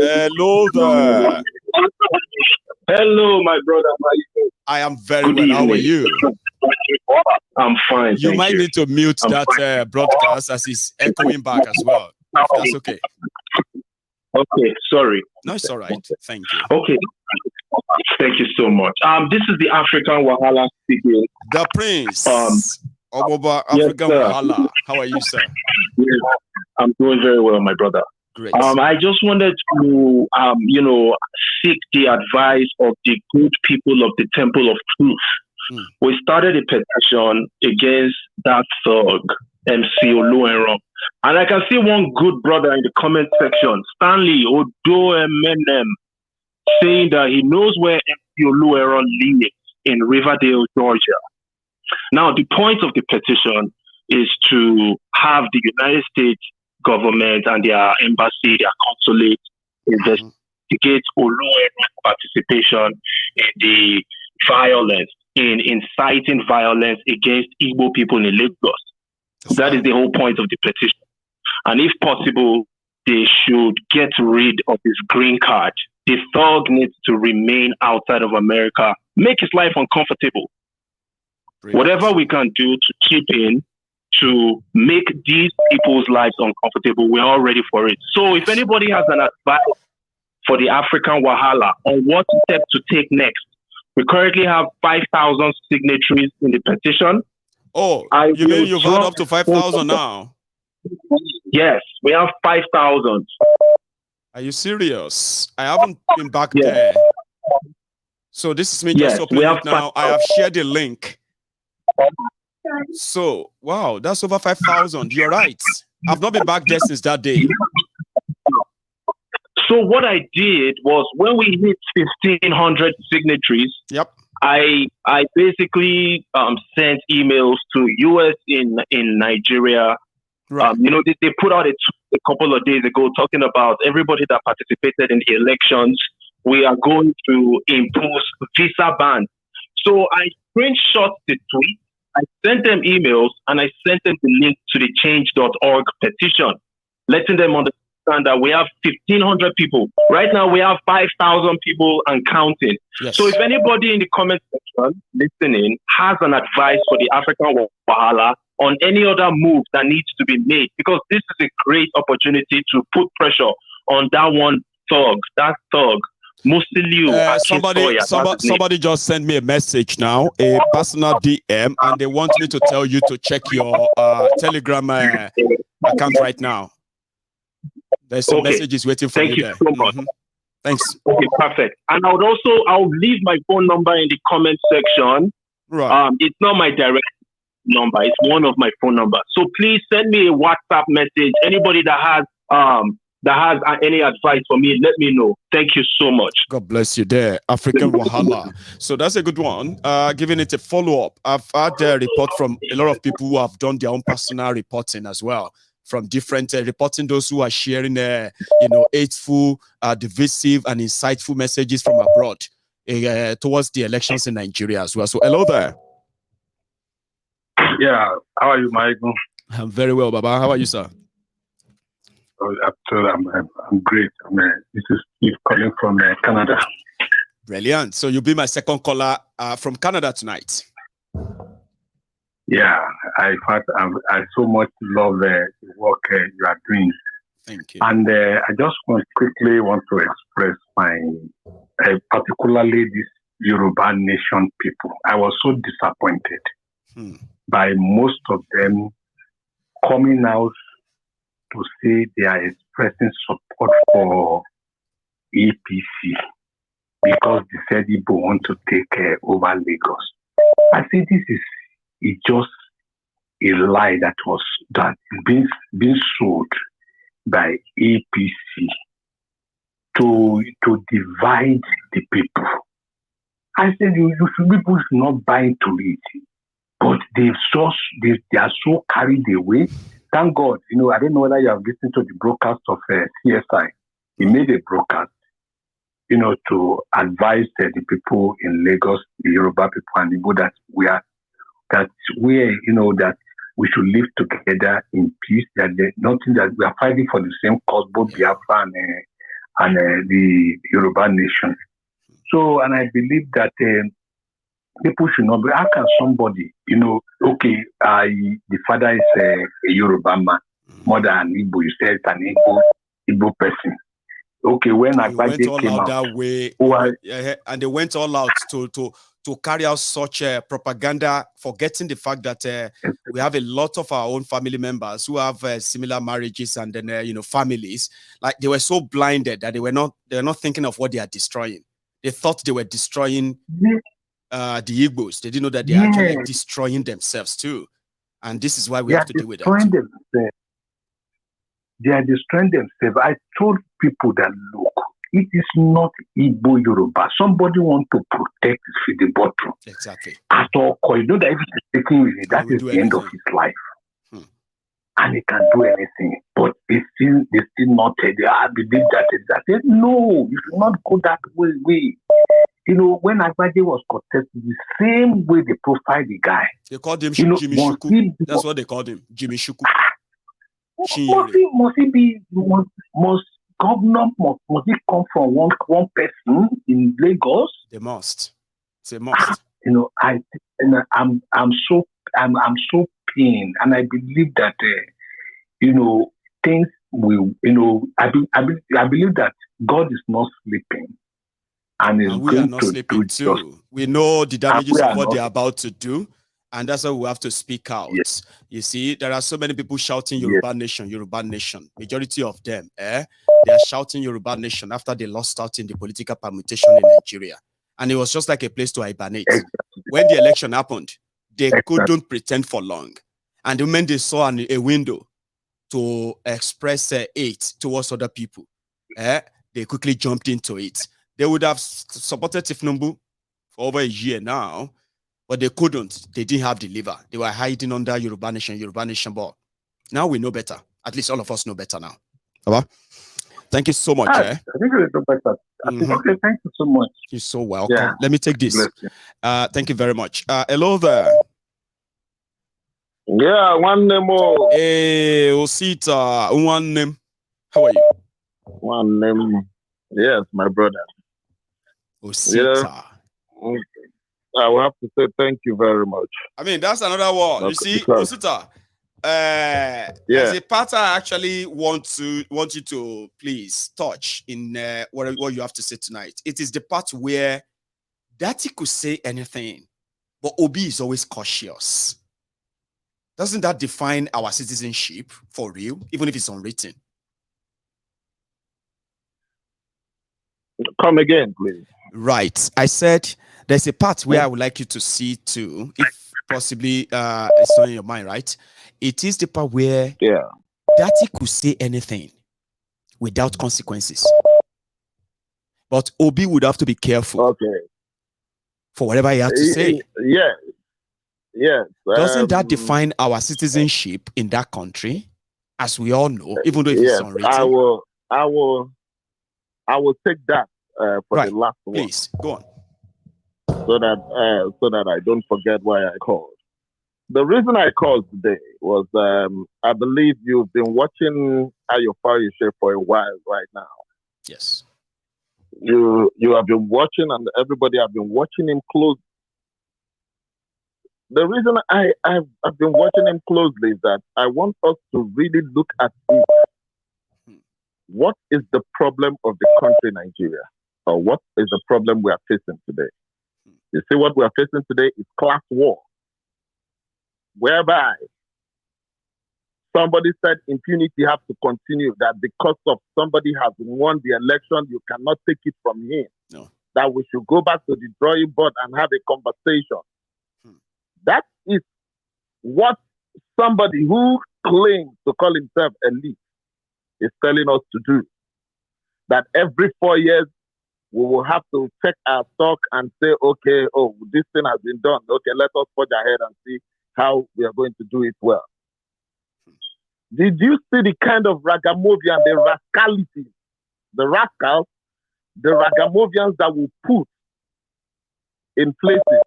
Hello there. Hello, my brother. I am very well. How are you? I'm fine. You might need to mute that broadcast as it's echoing back as well. If that's okay. Okay, sorry. No, it's all right. Thank you. Okay. Thank you so much. This is the African Wahala speaking. The Prince. Oboba African Wahala. How are you, sir? Yeah, I'm doing very well, my brother. Great. I just wanted to, seek the advice of the good people of the Temple of Truth. We started a petition against that thug, MC Oluenro. And I can see one good brother in the comment section, Stanley Odo Eminem, saying that he knows where MC Oluenro lives in Riverdale, Georgia. Now, the point of the petition is to have the United States government and their embassy, their consulate, investigate Oluenro's participation in the violence, in inciting violence against Igbo people in Lagos. That is the whole point of the petition. And if possible, they should get rid of his green card. The thug needs to remain outside of America, make his life uncomfortable. Brilliant. Whatever we can do to chip in to make these people's lives uncomfortable, we're all ready for it. So if anybody has an advice for the African Wahala on what step to take next, we currently have 5,000 signatories in the petition. Oh, you mean you've had up to 5,000 now? Yes, we have 5,000. Are you serious? I haven't been back there. So this is me just opening it now. I have shared the link. So, wow, that's over 5,000. You're right. I've not been back there since that day. So what I did was when we hit 1,500 signatories, I basically sent emails to US in Nigeria. Right. They put out a couple of days ago talking about everybody that participated in the elections. We are going to impose visa ban. So I screenshot the tweet. I sent them emails and I sent them the link to the change.org petition, letting them understand that we have 1,500 people. Right now, we have 5,000 people and counting. Yes. So if anybody in the comment section listening has an advice for the African Wahala on any other move that needs to be made, because this is a great opportunity to put pressure on that thug. Somebody just sent me a message now, a personal DM, and they want me to tell you to check your Telegram account right now. There's some messages waiting for you there. Thank you so much. Thanks. Okay, perfect. And I'll leave my phone number in the comment section. Right. It's not my direct number. It's one of my phone numbers. So please send me a WhatsApp message. Anybody that has any advice for me, let me know. Thank you so much. God bless you there, African Wahala. So that's a good one. Giving it a follow-up. I've had a report from a lot of people who have done their own personal reporting as well, from different reporting those who are sharing hateful, divisive and insightful messages from abroad towards the elections in Nigeria as well. So hello there. Yeah, how are you, Michael? I'm very well, Baba. How are you, sir? I'm great. This is Steve calling from Canada. Brilliant. So you'll be my second caller from Canada tonight. Yeah, I so much love the work you are doing. Thank you. And I just quickly want to express my, particularly this Yoruba nation people. I was so disappointed by most of them coming out to say they are expressing support for APC because they said Igbo want to take over Lagos. I think this is just a lie that is being sold by APC to divide the people. I said people should not buy into it, but they are so carried away. Thank God, I don't know whether you have listened to the broadcast of CSI. He made a broadcast, to advise the people in Lagos, the Yoruba people and Igbo that we should live together in peace. That nothing that we are fighting for the same cause, both Biafra and the Yoruba nation. So, and I believe that people should not be, how can somebody, okay, the father is a Yoruba man, mother an Igbo, you said an Igbo person. Okay, when Agbaje came out that way, and they went all out to carry out such propaganda, forgetting the fact that we have a lot of our own family members who have similar marriages and then families. Like they were so blinded that they were not thinking of what they are destroying. They thought they were destroying the Igbos. They didn't know that they are actually destroying themselves too. And this is why we have to deal with that. They are destroying themselves. I told people that, look, it is not Igbo Yoruba. Somebody wants to protect his feed bottle. Exactly. At all, you know that if he's taking with it, that is the end of his life. And he can do anything. But they still not tell you, I believe that. I said, no, you should not go that way. When Agbaje was contested, the same way they profiled the guy. They called him Jimmy Shuku. That's what they called him, Jimmy Shuku. Must governor must it come from one person in Lagos? They must. It's a must. I'm so pained, and I believe that things will. I believe that God is not sleeping, and we are not sleeping too. We know the damages of what they are about to do. And that's why we have to speak out. Yes. You see, there are so many people shouting Yoruba Nation, Yoruba Nation. Majority of them, they are shouting Yoruba Nation after they lost out in the political permutation in Nigeria. And it was just like a place to hibernate. When the election happened, they couldn't pretend for long. And the moment they saw a window to express hate towards other people, they quickly jumped into it. They would have supported Tifnumbu for over a year now, but they couldn't. They didn't have the lever. They were hiding under Yoruba Nation. But now we know better. At least all of us know better now. Baba, thank you so much. I think we know better. Okay, thank you so much. You're so welcome. Yeah. Let me take this. Thank you very much. Hello there. Yeah, one name more. Hey, Osita, one name. How are you? One name. Yes, my brother. Osita. Yeah. I will have to say thank you very much. I mean, that's another one. You see, Osita, as a part I actually want you to please touch in what you have to say tonight. It is the part where Datti could say anything, but Obi is always cautious. Doesn't that define our citizenship for real, even if it's unwritten? Come again, please. Right. I said there's a part where I would like you to see too, if possibly it's not in your mind, right? It is the part where Datti could say anything without consequences. But Obi would have to be careful for whatever he has to say. Yes. Doesn't that define our citizenship in that country, as we all know, even though it's unwritten? I will take that for the last one. Please, go on. So that I don't forget why I called. The reason I called today was I believe you've been watching Ayo Farishe for a while right now. Yes. You have been watching, and everybody have been watching him close. The reason I've been watching him closely is that I want us to really look at it. What is the problem of the country, Nigeria? Or what is the problem we are facing today? You see, what we are facing today is class war, whereby somebody said impunity has to continue, that because of somebody has won the election, you cannot take it from him. No. That we should go back to the drawing board and have a conversation. That is what somebody who claims to call himself elite is telling us to do. That every 4 years, we will have to check our stock and say, okay, this thing has been done. Okay, let us forge ahead and see how we are going to do it well. Did you see the kind of ragamuffin, the rascality, the rascals, the ragamuffins that will put in places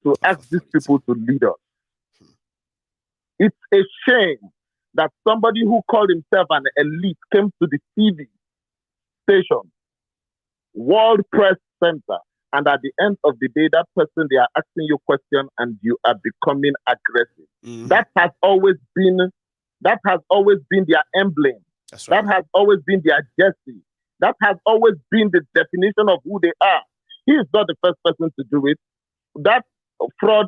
to ask these people to lead us? It's a shame that somebody who called himself an elite came to the TV station, World Press Center, and at the end of the day, that person, they are asking you questions and you are becoming aggressive. Mm-hmm. That has always been their emblem. That's right. That has always been their jersey. That has always been the definition of who they are. He is not the first person to do it. That fraud,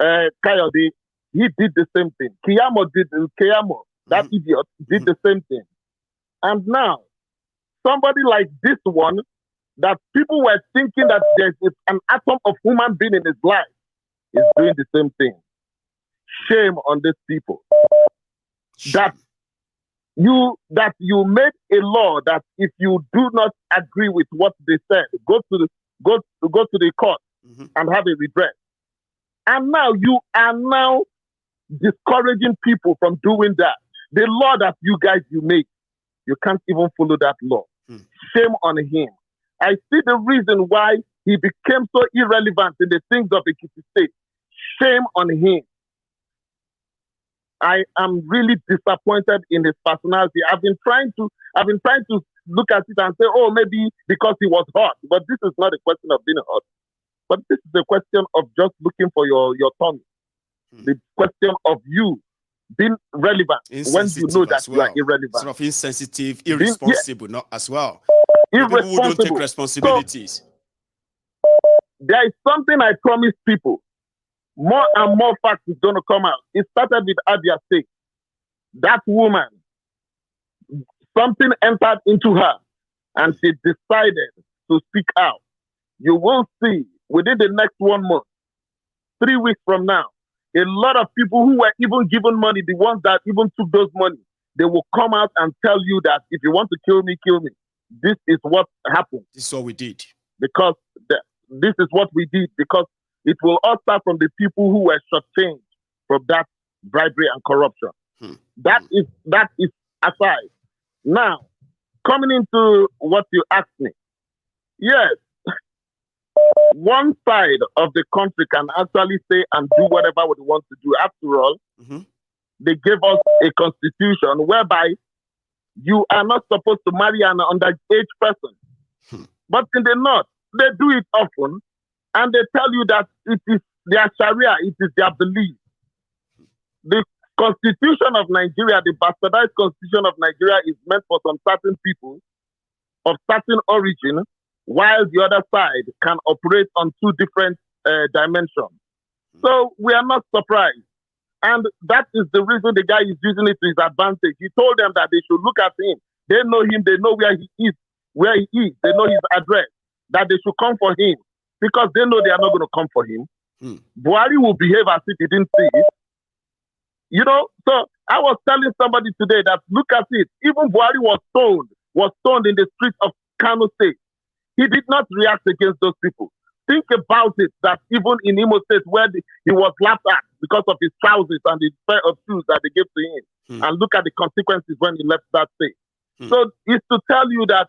Kayode, he did the same thing. Keyamo, that idiot, did the same thing. And now, somebody like this one, that people were thinking that there's an atom of human being in his life, is doing the same thing. Shame on these people. That you made a law that if you do not agree with what they said, go to the court and have a redress. And now you are discouraging people from doing that. The law that you made, you can't even follow that law. Shame on him. I see the reason why he became so irrelevant in the things of Ekiti State. Shame on him. I am really disappointed in his personality. I've been trying to look at it and say, oh, maybe because he was hot. But this is not a question of being hot. But this is a question of just looking for your tummy. The question of you being relevant when you know that you are irrelevant. Sort of insensitive, irresponsible, not as well. People who don't take responsibilities. So, there is something I promise people. More and more facts is going to come out. It started with Abia State. That woman, something entered into her and she decided to speak out. You will see within the next 1 month, 3 weeks from now, a lot of people who were even given money, the ones that even took those money, they will come out and tell you that if you want to kill me, kill me. This is what happened. This is what we did. Because this is what we did. Because it will all start from the people who were shortchanged from that bribery and corruption. That is aside. Now, coming into what you asked me, yes, one side of the country can actually say and do whatever they want to do. After all, they gave us a constitution whereby you are not supposed to marry an underage person. But in the North, they do it often, and they tell you that it is their Sharia, it is their belief. The Constitution of Nigeria, the bastardized Constitution of Nigeria, is meant for some certain people of certain origin, while the other side can operate on two different dimensions. So we are not surprised. And that is the reason the guy is using it to his advantage. He told them that they should look at him. They know him. They know where he is. They know his address. That they should come for him. Because they know they are not going to come for him. Buhari will behave as if he didn't see it. You know, so I was telling somebody today that look at it. Even Buhari was stoned in the streets of Kano State. He did not react against those people. Think about it, that even in Imo State, where he was laughed at because of his trousers and the pair of shoes that they gave to him. And look at the consequences when he left that state. So it's to tell you that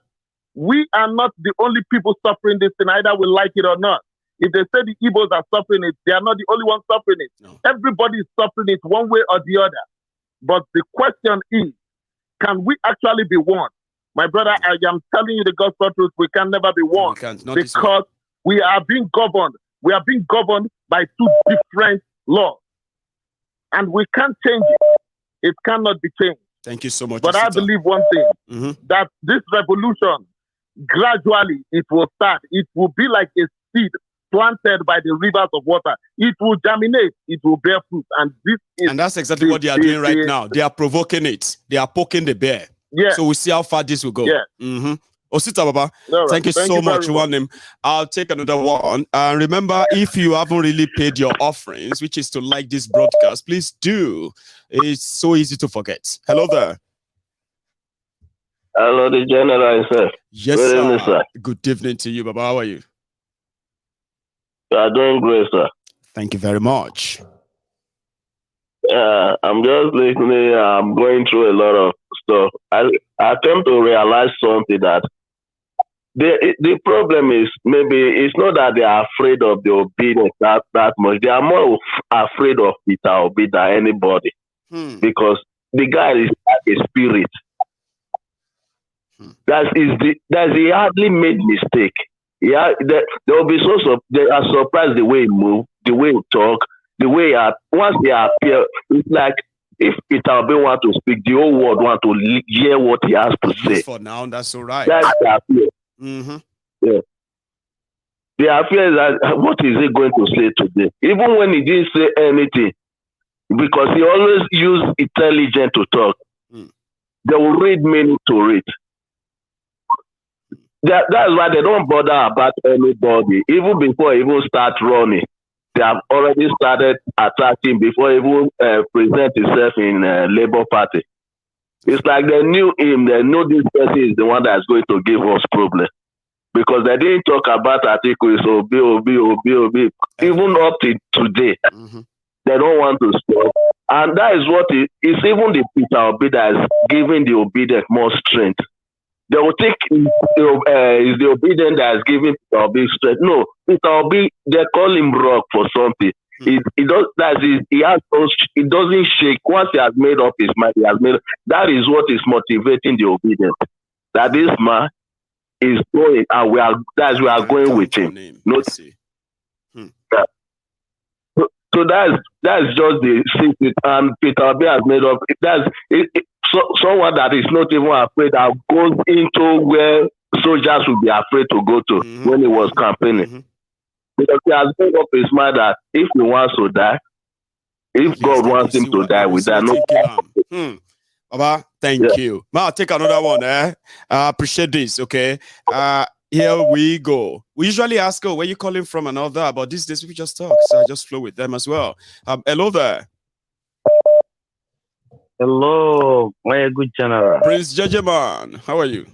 we are not the only people suffering this thing, either we like it or not. If they say the Igbos are suffering it, they are not the only ones suffering it. No. Everybody is suffering it one way or the other. But the question is, can we actually be one? My brother, I am telling you the gospel truth, we can never be one. Because we are being governed. We are being governed by two different laws. And we can't change it. It cannot be changed. Thank you so much. But I believe one thing, that this revolution, gradually it will start. It will be like a seed planted by the rivers of water. It will germinate. It will bear fruit. And that's exactly what they are doing right now. They are provoking it. They are poking the bear. Yeah. So we see how far this will go. Yeah. Osita Baba, right. thank you so much. I'll take another one. Remember, if you haven't really paid your offerings, which is to like this broadcast, please do. It's so easy to forget. Hello there. Hello, the general himself. Yes, sir. Sir. Good evening to you, Baba. How are you? You are doing great, sir. Thank you very much. I'm just listening. I'm going through a lot of stuff. I came to realize something, that the problem is, maybe it's not that they are afraid of the Obidients that much. They are more afraid of Peter Obi than anybody. Because the guy is like a spirit. He hardly made mistake. Yeah, there will be they are surprised the way he move, the way he talk, the way once they appear, it's like if Peter Obi want to speak, the whole world want to hear what he has to say. For now, that's all right. That's the appeal. Yeah. The affair is that what is he going to say today? Even when he didn't say anything, because he always use intelligence to talk. They will read meaning to it. That's why they don't bother about anybody. Even before he even start running, they have already started attacking before he even present himself in Labour Party. It's like they knew him. They know this person is the one that's going to give us problem. Because they didn't talk about articles, Obi. Even up to today, they don't want to stop. And that is what it's even the Peter Obi that is giving the Obidient more strength. They will think is the Obidient that is giving Peter Obi strength. No, Peter Obi, they call him rock for something. He doesn't shake. Once he has made up his mind, that is what is motivating the Obidient. That this man is going, and we are going with him. So that's just the secret. And Peter Obi has made up. Someone that is not even afraid, that goes into where soldiers will be afraid to go to when he was campaigning. Because he has made up his mind that if he wants to die, if God wants him to die, we die. No. Baba, thank you. I'll take another one. I appreciate this. Okay. Here we go. We usually ask, where you calling from and all that, but these days we just talk, so I just flow with them as well. Hello there. Hello, my good general. Prince Jejeman, how are you?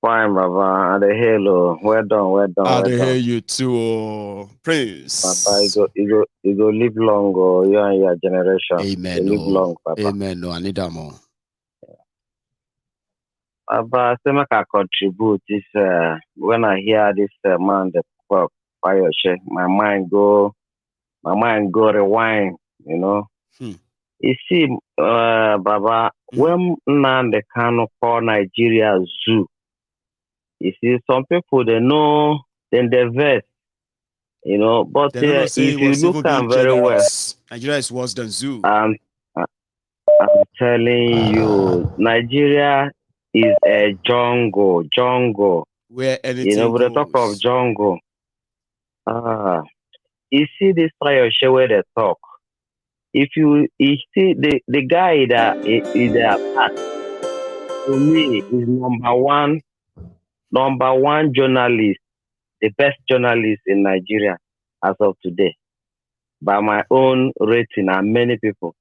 Fine, Baba. And hello, well done. I hear you too, Prince. Baba, you go live long, you and your generation. Amen. You live long, Baba. Amen. No, I need that more. Baba, I make I contribute this. When I hear this man, the fire shake, my mind go rewind. You know. You see, Baba, when Nnamdi Kanu call Nigeria zoo, you see, some people they know, then they vex, you know. But if you look at very well, Nigeria is worse than zoo. I'm telling you, Nigeria is a jungle. Where anything you know, with the talk of jungle. You see this fire show where they talk. If you see the guy that is the attack, to me is number one journalist, the best journalist in Nigeria as of today, by my own rating and many people.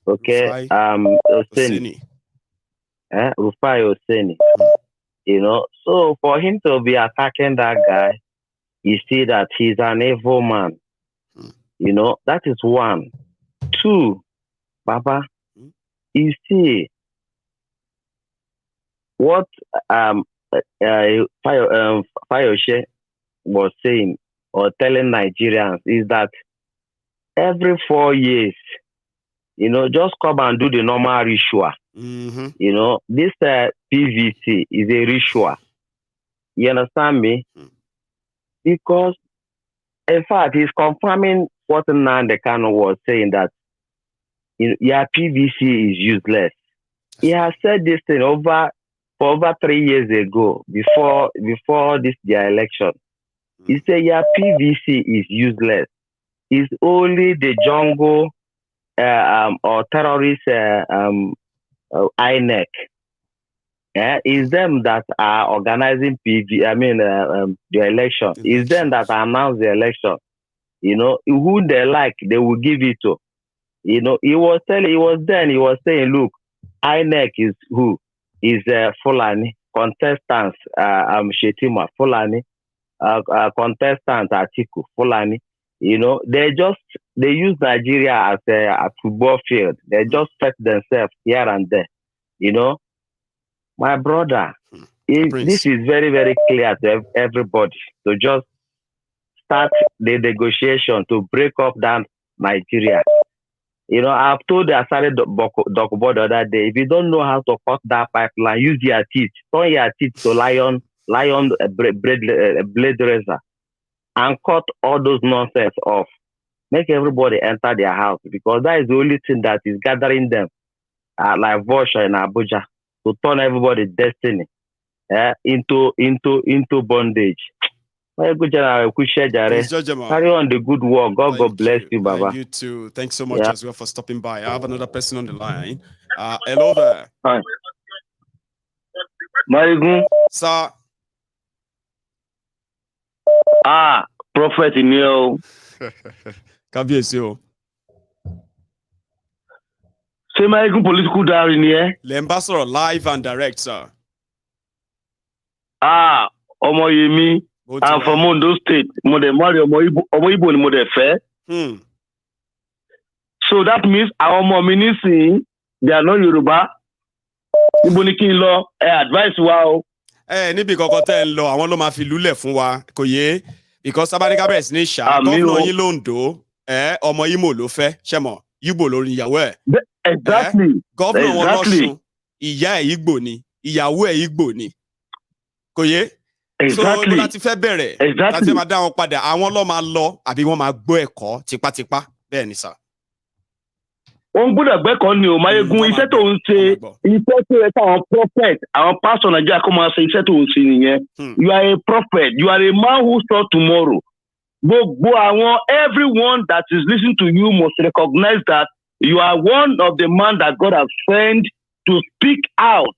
Okay, Oseni. Rufai Oseni. You know, so for him to be attacking that guy, you see that he's an evil man. You know, that is one. Two, Baba, you see what Fayoshe was saying or telling Nigerians is that every 4 years, you know, just come and do the normal ritual. You know, this PVC is a ritual. You understand me? Because, in fact, he's confirming what Nnamdi Kanu was saying, that your PVC is useless. He has said this thing for over 3 years ago, before their election. He said your PVC is useless. It's only the jungle or terrorist INEC. It's them that are organizing the election. It's them that announce the election. You know, who they like, they will give it to. You know, he was saying, look, INEC is who? Is Fulani, contestants, Shetima, Fulani, contestants, Atiku, Fulani. You know, they use Nigeria as a football field. They just set themselves here and there. You know, my brother, this is very, very clear to everybody to just start the negotiation to break up that Nigeria. You know, I've told the Asari Dokubo the other day, if you don't know how to cut that pipeline, use your teeth. Turn your teeth to lion blade razor and cut all those nonsense off. Make everybody enter their house, because that is the only thing that is gathering them, like Vosha in Abuja, to turn everybody's destiny into bondage. Carry on the good work. God bless you, Baba. You too. Thanks so much as well for stopping by. I have another person on the line. Hello there. Hi. Maigun. Sir. Prophet Emil. Kabiyesi. Say Maigun political diary ni e. L'ambassador live and direct, sir. Omoyemi. I'm from Ondo State. Mo de marry Omo Igbo ni mo de fẹ́. So that means our ọmọ mi nísìn, they are not Yoruba. Ibo ni kí n lọ, advice wa o. Níbi kankan tẹ́ ń lọ, àwọn ló máa fi lúlẹ̀ fún wa, kò yé. Because Sabanika bẹ̀rẹ̀ sí ní ṣá, gọ́ọ̀nà yín l'Ondo, ọmọ Imo ló fẹ́, ṣẹ́mọ̀, Igbo lórí ìyàwó ẹ̀. Exactly. Gọ́ọ̀nà wọn l'Ọ̀ṣun, ìyá ẹ̀ Igbo ni, ìyàwó ẹ̀ Igbo ni. Kò yé? Exactly. So láti fẹ́ bẹ̀rẹ̀, láti máa dá wọn padà, àwọn ló máa lọ, àbí wọ́n máa gbọ́ ẹ̀kọ́ tipátipá, bẹ́ẹ̀ ni sà. Wọ́n gbọ́dọ̀ gbẹ́kọ̀ọ́ ni o, Máyégún, iṣẹ́ tó ń ṣe, iṣẹ́ tó yẹ káwọn prophet, àwọn pastor Nigeria kó máa ṣe iṣẹ́ tó ń ṣe nìyẹn. You are a prophet, you are a man who saw tomorrow. Gbogbo àwọn, everyone that is listening to you must recognize that you are one of the man that God has sent to speak out,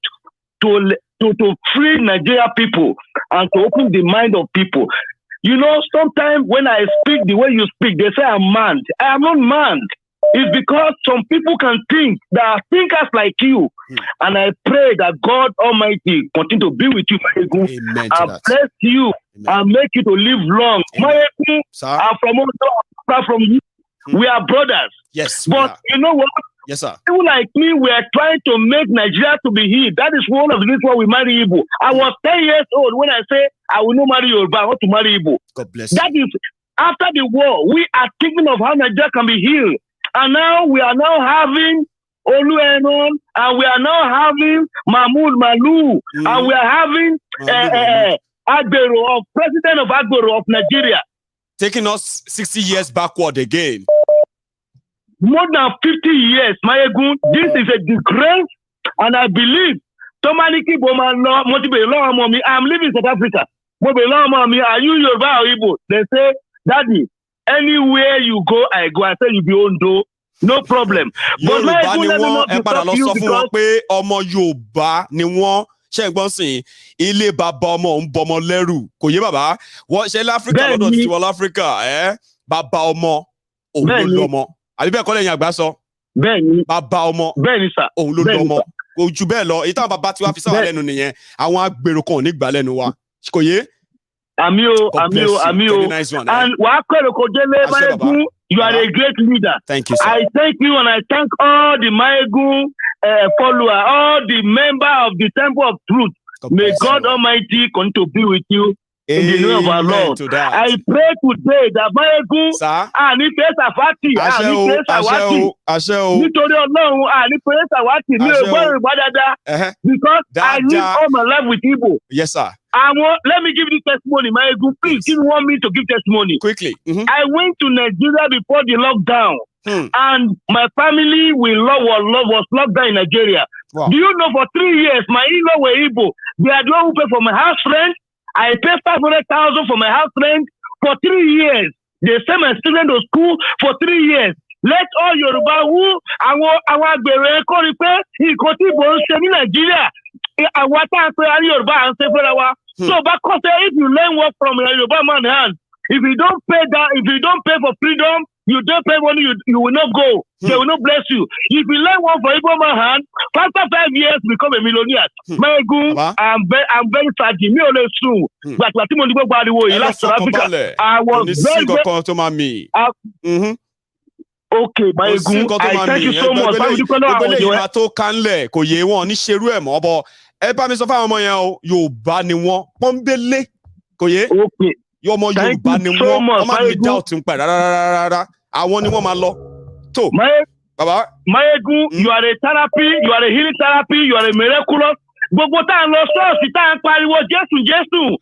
to free Nigeria people and to open the mind of people. You know, sometimes when I speak the way you speak, they say I'm mad. I am not mad. It's because some people can think, that are thinkers like you. And I pray that God Almighty continue to be with you, Mayegun, and bless you and make you to live long. Mayegun, I'm from you. We are brothers. Yes. But you know what? Yes, sir. People like me, we are trying to make Nigeria to be healed. That is one of the reasons why we marry Igbo. I was 10 years old when I say I will not marry Yoruba, I want to marry Igbo. God bless you. That is, after the war, we are thinking of how Nigeria can be healed. And now we are now having Oluenon, and we are now having Mahmoud Malu, and we are having Agbero, President of Agbero of Nigeria. Taking us 60 years backward again. More than 50 years, Mayegun, this is a disgrace, and I believe Tomaniki Bomano, Mommy, I'm living in South Africa. Mommy, are you Yoruba or Igbo? They say, Daddy, anywhere you go, I go. I say you be Ondo, no problem. But Yoruba ni wọ́n, ẹ padà lọ sọ fún wọn pé ọmọ Yorùbá ni wọ́n. Ṣé ń gbọ́n sìn ilé bàbá ọmọ ń bọmọ lẹ́rù kò yé bàbá wọ́n ṣe láfíríkà lọ́dọ̀ tí wọ́n láfíríkà bàbá ọmọ òun ló lọ́mọ àbí bẹ́ẹ̀ kọ́ lẹ́yìn àgbà sọ. Bẹ́ẹ̀ni. Bàbá ọmọ. Bẹ́ẹ̀ni sà. Òun ló lọ́mọ. Kò jù bẹ́ẹ̀ lọ èyí táwọn bàbá tí wàá fi sáwà lẹ́nu nìyẹn àwọn agbèrò kan ò ní gbà lẹ́nu wa kò yé. Àmì o. And wàá kọ́rọ̀ kò délé Mayegun, you are a great leader. Thank you, sir. I thank you and I thank all the Mayegun followers, all the members of the Temple of Truth. May God Almighty continue to be with you. In the name of our Lord. I pray today that Mayegun àní pé Sàfátì àní pé Sàwátì nítorí Ọlọ́run àní pé Sàwátì ní ògbọ́n Yorùbá dáadáa because I live all my life with Igbo. Yes, sir. Let me give you testimony, Mayegun. Please give me 1 minute to give testimony. Quickly. I went to Nigeria before the lockdown, and my family was locked down in Nigeria. Wow. Do you know for 3 years my in-law were Igbo? They are the one who pay for my house rent. I pay 500,000 for my house rent for 3 years. They send my student to school for 3 years. Let all Yoruba who àwọn agbèrè kọ́ rí pé nǹkan tí ìbò ń ṣe ní Nàìjíríà àwọn tá à ń pè á ní Yorùbá à ń ṣe fúnra wa. So back if you learn work from a Yoruba man's hand, if you don't pay for freedom, you don't pay money, you will not go. They will not bless you. If you learn work for Igbo man's hand, after 5 years, become a millionaire. Mayegun, I'm very sad. Me ò lè sùn. Gbàgbà tí mo ní gbogbo ariwo yìí láti South Africa. I was very okay, Mayegun, I thank you so much. Gbogbo ìgbà tó kánlẹ̀ kò yé wọn ní ṣerú ẹ̀ mọ́ bọ́. Ẹ bá mi sọ fáwọn ọmọ yẹn o, Yorùbá ni wọ́n, pọ́nbélé kò yé. Ọmọ Yorùbá ni wọ́n máa ní doubt ń pa rárá. Àwọn ni wọ́n máa lọ. Tó Baba. Mayegu, you are a therapy, you are a healing therapy, you are a miraculous. Gbogbo tá ń lọ ṣọ́ọ̀ṣì tá ń pariwo Jésù.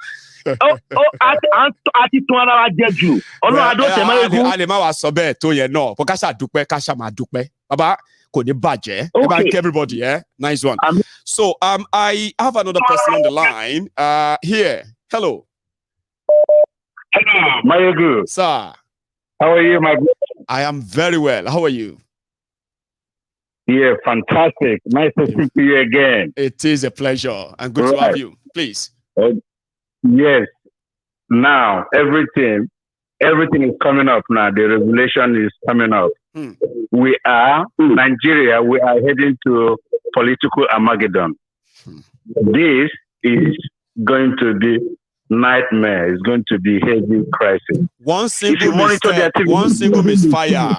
Àti tún ara wa jẹ jù. Ọlọ́run adó tẹ̀ Mayegu. A lè má wá sọ bẹ́ẹ̀ tó yẹn náà. Kó ká ṣáà dúpẹ́, ká ṣáà máa dúpẹ́. Baba, kò ní bàjẹ́. Ẹ bá ń kí everybody, Nice one. So, I have another person on the line. Here. Hello. Hello, Mayegu. Sir. How are you, my brother? I am very well. How are you? Yeah, fantastic. Nice to speak to you again. It is a pleasure and good to have you. Please. Yes. Now, everything is coming up now. The revelation is coming up. We are, Nigeria, we are heading to political Armageddon. This is going to be nightmare. It's going to be heavy crisis. One single misfire.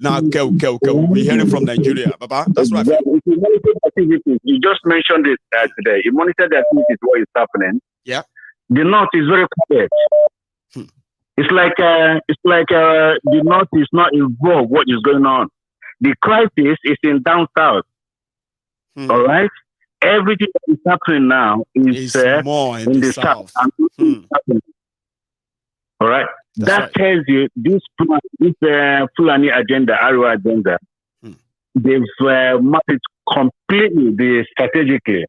Now, we're hearing from Nigeria, Baba. That's right. If you monitor the activities, you just mentioned it today. You monitor the activities, what is happening. Yeah. The North is very quiet. It's like the North is not involved. What is going on? The crisis is in down south. All right. Everything that is happening now is more in the south. All right. That tells you this Fulani agenda, Arua agenda, they've mapped it completely strategically.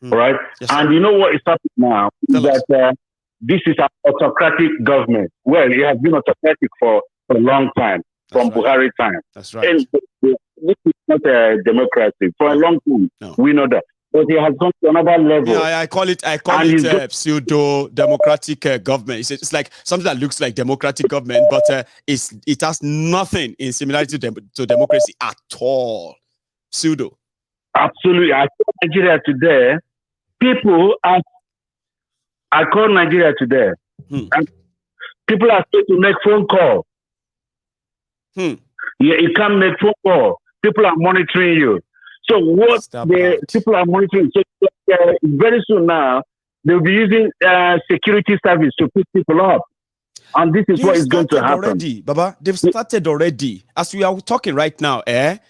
All right. Yes, and you know what is happening now? That this is an autocratic government. Well, it has been autocratic for a long time, from Buhari time. That's right. And this is not a democracy. For a long time, we know that. But it has gone to another level. Yeah, I call it pseudo-democratic government. It's like something that looks like democratic government, but it has nothing in similarity to democracy at all. Pseudo. Absolutely. I call Nigeria today. I call Nigeria today. And people are supposed to make phone call. Yeah, you can't make phone call. People are monitoring you. So what people are monitoring? So very soon now, they'll be using security service to pick people up. And this is what is going to happen. Already, Baba, they've started already. As we are talking right now, there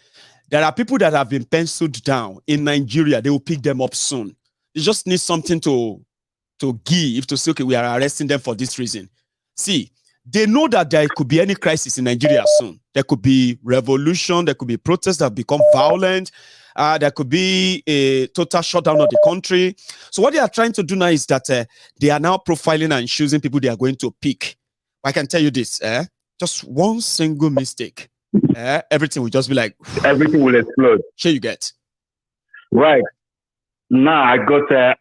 are people that have been penciled down in Nigeria. They will pick them up soon. They just need something to give to say, okay, we are arresting them for this reason. See, they know that there could be any crisis in Nigeria soon. There could be revolution. There could be protests that become violent. There could be a total shutdown of the country. So what they are trying to do now is that they are now profiling and choosing people they are going to pick. I can tell you this, just one single mistake, everything will just be like... Everything will explode. Here you get. Right. Now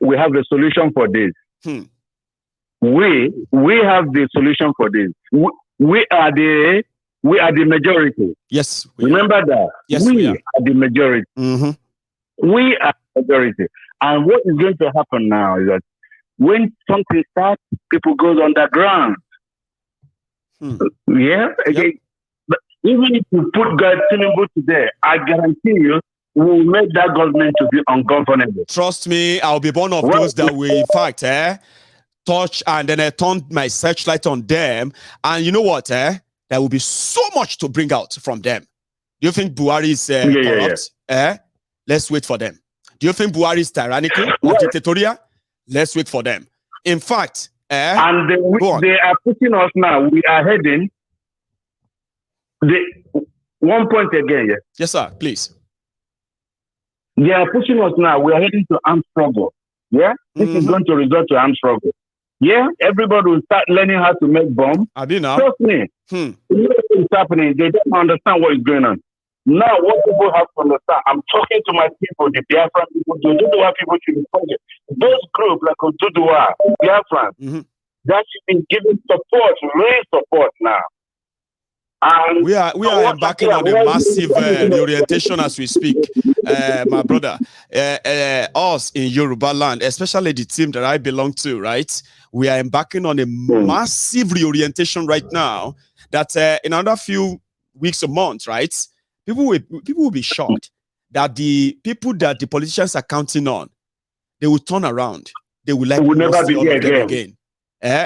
we have the solution for this. We have the solution for this. We are the majority. Yes. Remember that. Yes, we are the majority. We are the majority. And what is going to happen now is that when something starts, people go underground. Yeah. Okay. But even if you put God Tinubu today, I guarantee you, we will make that government to be ungovernable. Trust me, I'll be one of those that will, in fact, touch and then I turn my searchlight on them. And you know what? There will be so much to bring out from them. Do you think Buhari is corrupt? Let's wait for them. Do you think Buhari is tyrannical or dictatorial? Let's wait for them. In fact, and they are pushing us now. We are heading. One point again. Yeah. Yes, sir. Please. They are pushing us now. We are heading to armed struggle. Yeah, this is going to result to armed struggle. Yeah, everybody will start learning how to make bombs. Trust me. What's happening? They don't understand what is going on. Now, what people have to understand, I'm talking to my people, the Biafran people, the Oduduwa people should be talking. Those groups like Oduduwa, Biafran, that should be given support, real support now. And we are embarking on a massive reorientation as we speak, my brother. Us in Yoruba land, especially the team that I belong to, right? We are embarking on a massive reorientation right now that in another few weeks or months, right? People will be shocked that the people that the politicians are counting on, they will turn around. They will never be here again.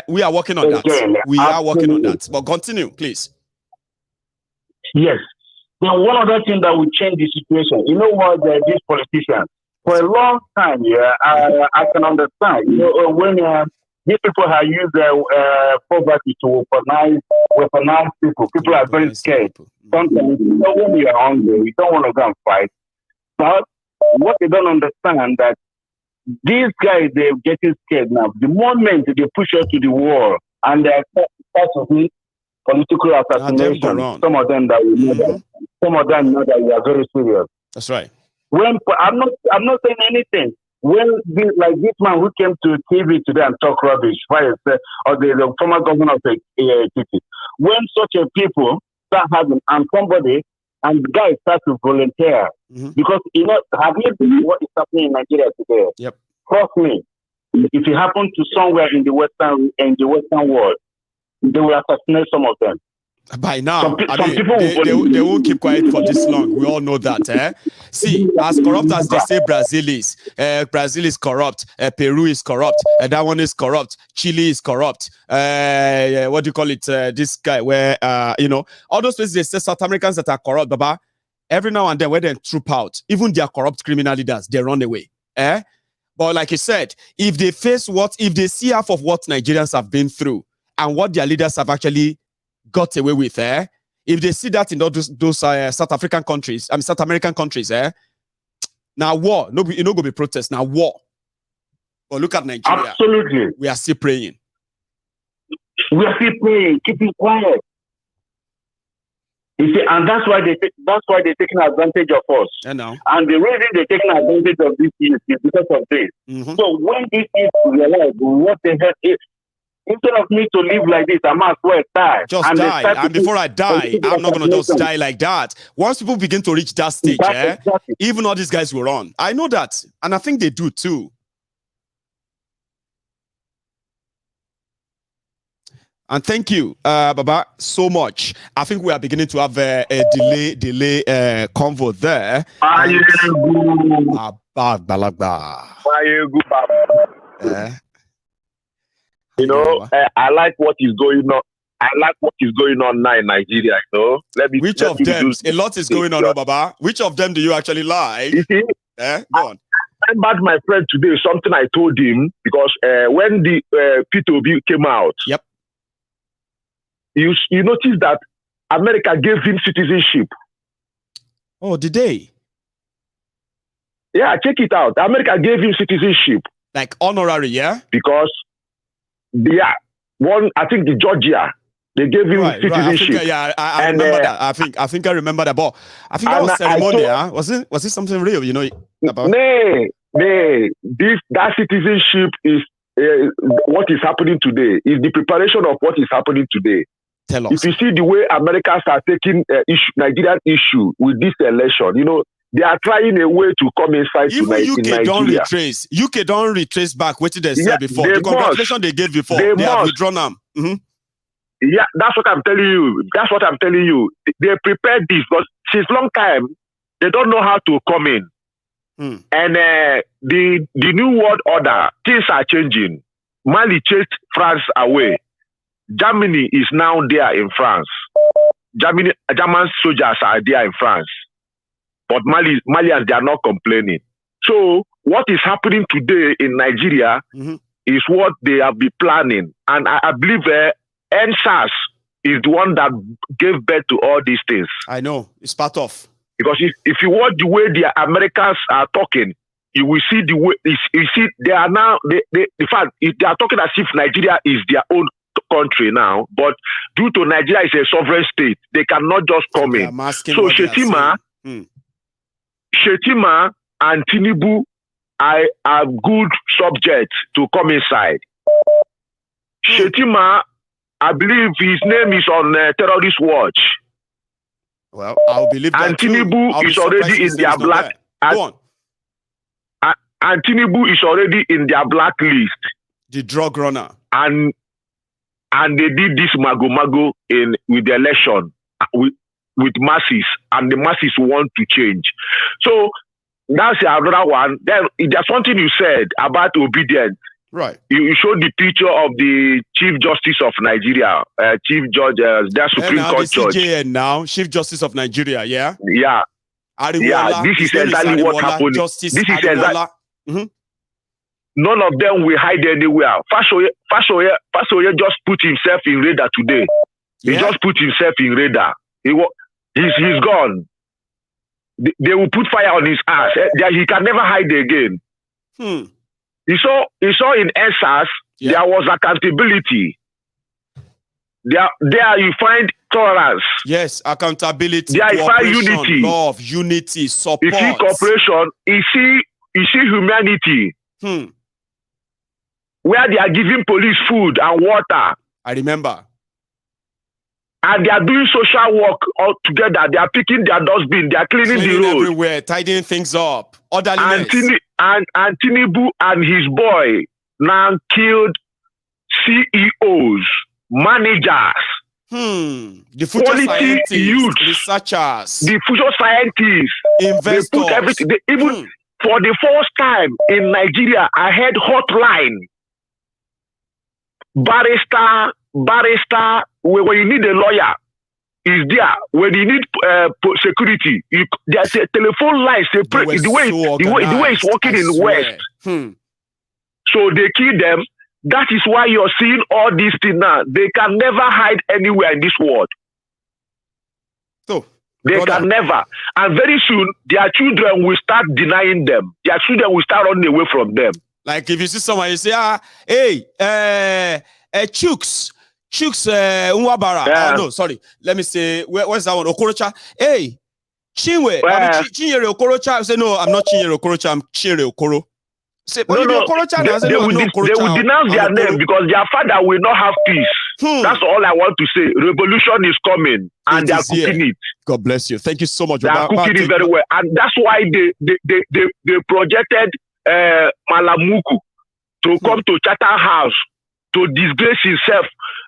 We are working on that. We are working on that. But continue, please. Yes. then one other thing that will change the situation. You know what? These politicians, for a long time, I can understand. You know, when these people have used poverty to weaponize people. People are very scared. Sometimes, you know, when you are hungry, you don't want to go and fight. But what they don't understand that these guys, they're getting scared now. The moment they push us to the war and they start to be political assassination, some of them that we know that, some of them know that we are very serious. That's right. When I'm not saying anything. When this man who came to TV today and talk rubbish, or the former governor of the city, when such a people start having and somebody and the guys start to volunteer, because you know, have you seen what is happening in Nigeria today? Yep. Trust me, if it happened to somewhere in the western world, they will assassinate some of them. By now, they won't keep quiet for this long. We all know that. See, as corrupt as they say Brazil is corrupt, Peru is corrupt, that one is corrupt, Chile is corrupt. What do you call it? This guy where, you know, all those places they say South Americans that are corrupt, Baba, every now and then when they troop out, even their corrupt criminal leaders, they run away. But like you said, if they see half of what Nigerians have been through and what their leaders have actually got away with, if they see that in those South African countries, South American countries, now war, no, you know, go be protest, now war. But look at Nigeria. Absolutely. We are still praying. We are still praying, keeping quiet. You see, and that's why they're taking advantage of us. And the reason they're taking advantage of this is because of this. So when these people realize what the hell is, instead of me to live like this, I might as well die. Just die. And before I die, I'm not going to just die like that. Once people begin to reach that stage, exactly. Even all these guys will run. I know that. And I think they do too. And thank you, Baba, so much. I think we are beginning to have a delay convo there. You know, I like what is going on. I like what is going on now in Nigeria. You know, which of them? A lot is going on, Baba. Which of them do you actually like? You see, go on. I remembered my friend today. Something I told him because when the P2B came out, yep, you notice that America gave him citizenship. Oh, did they? Yeah, check it out. America gave him citizenship, like honorary, yeah, because. Yeah, I think the Georgia, they gave him citizenship. Right. I remember that. I think I remember that. But I think that was ceremonial. Was it something real? You know about? That citizenship is what is happening today. Is the preparation of what is happening today. Tell us. If you see the way Americans are taking Nigerian issue with this election, you know. They are trying a way to come inside even UK don't retrace. UK don't retrace back what they said before. The congratulations they gave before. They have withdrawn them. Yeah, that's what I'm telling you. They prepared this, but since long time they don't know how to come in. And the new world order, things are changing. Mali chased France away. Germany is now there in France. German soldiers are there in France. But Malians, they are not complaining. So what is happening today in Nigeria is what they have been planning. And I believe NSAS is the one that gave birth to all these things. I know. It's part of. Because if you watch the way the Americans are talking, you will see the way, you see, they are now, in fact, they are talking as if Nigeria is their own country now. But due to Nigeria is a sovereign state, they cannot just come in. So Shetima and Tinubu are good subjects to come inside. Shetima, I believe his name is on terrorist watch. Well, I'll believe that. And Tinubu is already in their black. Go on. And Tinubu is already in their blacklist. The drug runner. And they did this mago with the election with masses, and the masses want to change. So that's another one. Then there's something you said about Obidients. Right. You showed the picture of the Chief Justice of Nigeria, Chief Judge, that Supreme Court the judge. CJN now, Chief Justice of Nigeria, yeah? Yeah. Ariwola. Yeah, this is exactly what happened. Justice this is Ariwola. None of them will hide anywhere. Fashoye just put himself in radar today. Yeah. He just put himself in radar. He's gone. They will put fire on his ass. He can never hide again. You saw in ESAS, there was accountability. There you find tolerance. Yes, accountability. There you find unity. Love, unity, support. You see cooperation. You see humanity. Where they are giving police food and water. I remember. And they are doing social work all together. They are picking their dustbin. They are cleaning the road. Everywhere, tidying things up. Orderliness. And Tinubu and his boy now killed CEOs, managers, the future scientists, youths, researchers, the future scientists, investors. They put everything. Even for the first time in Nigeria, I had hotline. Barrister, when you need a lawyer, is there. When you need security, there's a telephone line separate. The way it's working in the West. So they kill them. That is why you're seeing all these things now. They can never hide anywhere in this world. They can never. And very soon, their children will start denying them. Their children will start running away from them. Like if you see someone, you say, Chooks, Nwabara. Yeah. Oh, no, sorry. Let me say, where's that one? Okorocha. Hey, Chinwe. Chinyere Okorocha. I say, no, I'm not Chinyere Okorocha. I'm Chinyere Okoro. Say, but no, Okorocha. They will denounce their name because their father will not have peace. That's all I want to say. Revolution is coming, and they are cooking it. God bless you. Thank you so much. They are cooking it very well, and that's why they projected Malamuku to come to Chatham House to disgrace himself,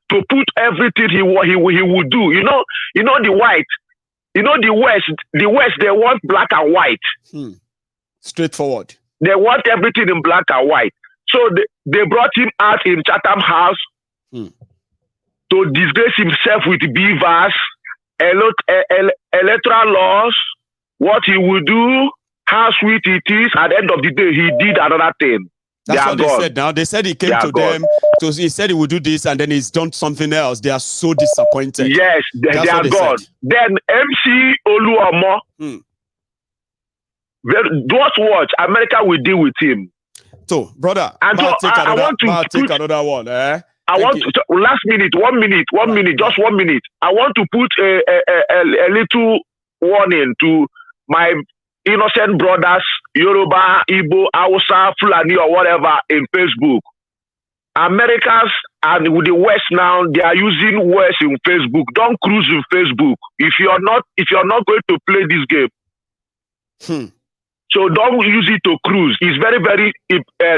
to put everything he would do. You know the white. You know the West. The West, they want black and white. Straightforward. They want everything in black and white. So they brought him out in Chatham House to disgrace himself with beavers, electoral laws, what he would do, how sweet it is. At the end of the day, he did another thing. That's what they said now. They said he came to them. So he said he would do this and then he's done something else. They are so disappointed. Yes, they are gone. Then MC Oluomo, just watch. America will deal with him. So, brother, and so I want to take another one. Last minute, 1 minute, just 1 minute. I want to put a little warning to my innocent brothers, Yoruba, Igbo, Hausa, Fulani, or whatever in Facebook. Americans and with the West now, they are using West in Facebook. Don't cruise in Facebook if you're not going to play this game. So don't use it to cruise. It's very, very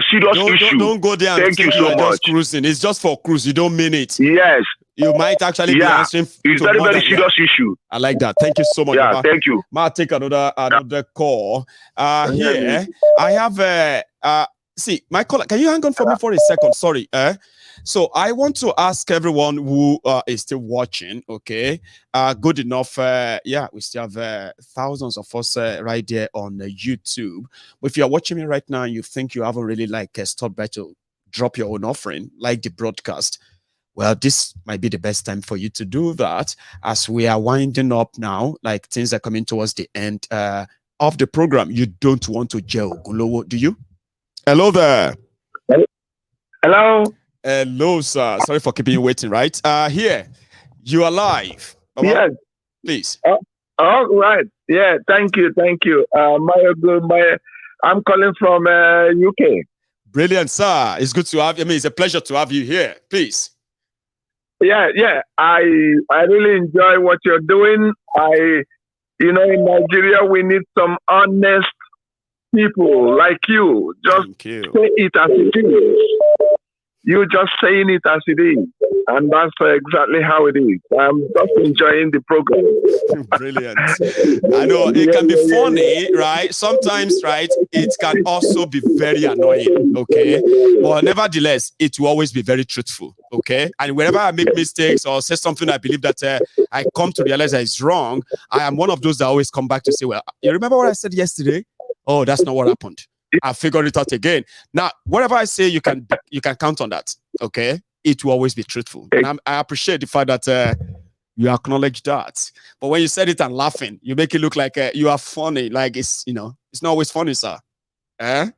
serious issue. Don't go there. Thank you so much. Just cruising. It's just for cruise. You don't mean it. Yes. You might actually be answering. It's very, very serious issue. I like that. Thank you so much. Yeah, thank you. I'll take another call. Here I have see my caller. Can you hang on for me for a second? Sorry. So I want to ask everyone who is still watching, okay, good enough. We still have thousands of us right there on YouTube. But if you're watching me right now and you think you haven't really stopped by to drop your own offering, like the broadcast, well, this might be the best time for you to do that as we are winding up now, like things are coming towards the end of the program. You don't want to jail Gulowo, do you? Hello there. Hello. Hello, sir. Sorry for keeping you waiting, right? Here, you are live. Yes. Please. All right. Yeah, thank you. I'm calling from UK. Brilliant, sir. It's good to have you. I mean, it's a pleasure to have you here. Please. Yeah. I really enjoy what you're doing. In Nigeria, we need some honest people like you. Just say it as it is. You just saying it as it is. And that's exactly how it is. I'm just enjoying the program. Brilliant. I know it can be funny, right? Sometimes, right, it can also be very annoying, okay? But nevertheless, it will always be very truthful, okay? And whenever I make mistakes or say something I believe that I come to realize that is wrong, I am one of those that always come back to say, well, you remember what I said yesterday? Oh, that's not what happened. I figured it out again. Now, whatever I say, you can count on that, okay? It will always be truthful. And I appreciate the fact that you acknowledge that. But when you said it and laughing, you make it look like you are funny. Like it's not always funny, sir. Eh?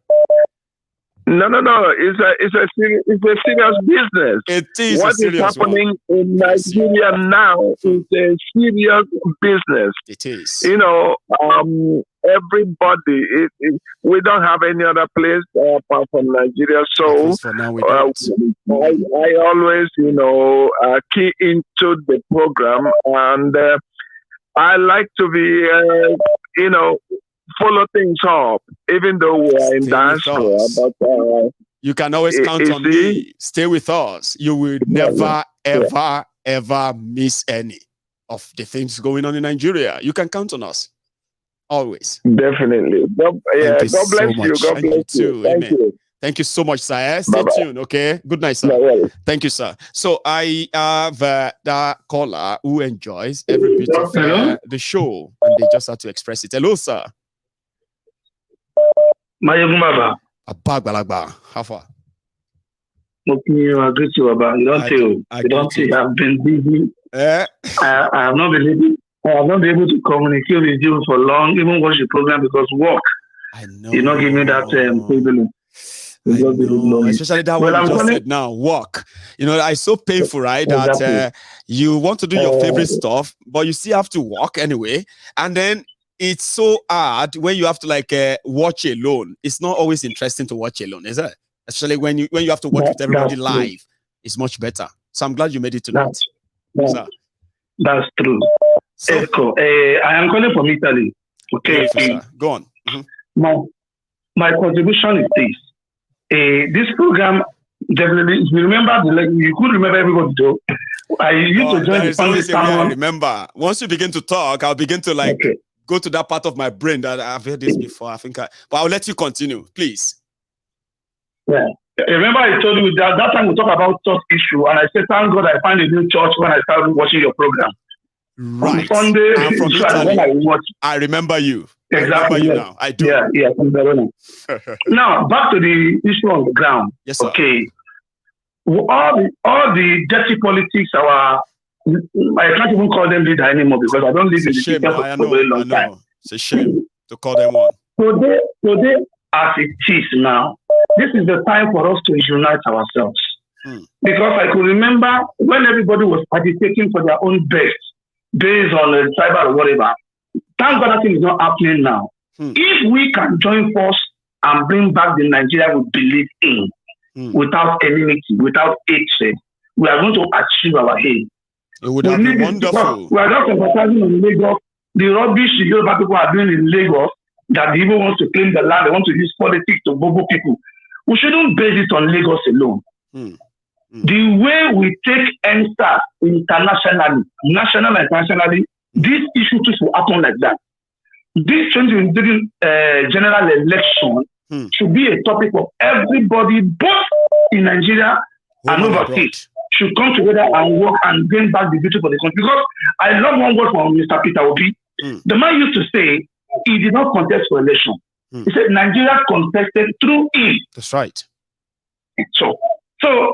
No. It's a serious business. It is. What is happening in Nigeria now is a serious business. It is. Everybody. We don't have any other place apart from Nigeria. So for now we don't. I always, key into the program, and I like to be, follow things up, even though we are in diaspora. But you can always count on me. Stay with us. You will never, ever miss any of the things going on in Nigeria. You can count on us. Always. Definitely. God bless you. God bless you. Thank you. Thank you so much, sir. Stay tuned, okay? Good night, sir. Thank you, sir. So I have that caller who enjoys every bit of the show, and they just had to express it. Hello, sir. How far? Okay, I greet you, Baba. You don't say I've been busy. I have not been able. I have not been able to communicate with you for long, even watch the program, because work. I know. You not give me that privilege. Especially that one you just said now, work. It's so painful, right? Exactly. That you want to do your favorite stuff, but you still have to work anyway. And then it's so hard when you have to watch alone. It's not always interesting to watch alone, is it? Especially when you have to watch with everybody live. It's much better. So I'm glad you made it tonight. That's true. So, I am calling from Italy. Okay. Go on. Mm-hmm. My contribution is this. This program, definitely, you could remember everybody though. I used to join the family. I remember. Once you begin to talk, I'll begin to go to that part of my brain that I've heard this before. But I'll let you continue, please. Yeah. Remember I told you that time we talk about church issue, and I said, thank God I find a new church when I started watching your program. Right. On Sunday, I'm from Italy. I remember you. Exactly. I remember you now. I do. Yeah. Now, back to the issue on the ground. Yes, sir. Okay. All the dirty politics, I can't even call them leader anymore because I don't live in the system for a very long time. It's a shame to call them one. Today, as it is now, this is the time for us to unite ourselves. Because I could remember when everybody was agitating for their own best, based on the tribal or whatever. Thank God that thing is not happening now. If we can join force and bring back the Nigeria we believe in, without enmity, without hatred, we are going to achieve our aim. It would have been wonderful. We are just emphasizing on Lagos. The rubbish the Yoruba people are doing in Lagos, that the people want to claim the land, they want to use politics to bobo people. We shouldn't base it on Lagos alone. The way we take NSAS internationally, national and internationally, this issue will happen like that. This 2023 general election should be a topic of everybody, both in Nigeria and overseas, should come together and work and bring back the beauty for the country. Because I love one word from Mr. Peter Obi. The man used to say he did not contest for election. He said Nigeria contested through him. That's right. So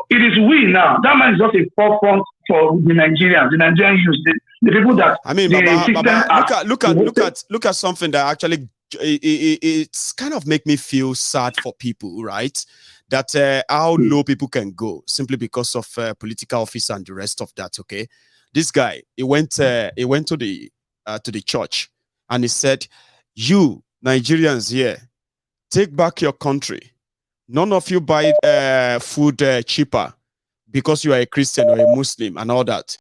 it is we now. That man is just a forefront for the Nigerians, the Nigerian youth, the people that. I mean, Baba, look at something that actually it's kind of make me feel sad for people, right? That how low people can go simply because of political office and the rest of that. Okay, this guy he went to the church and he said, "You Nigerians here, take back your country. None of you buy food cheaper because you are a Christian or a Muslim and all that."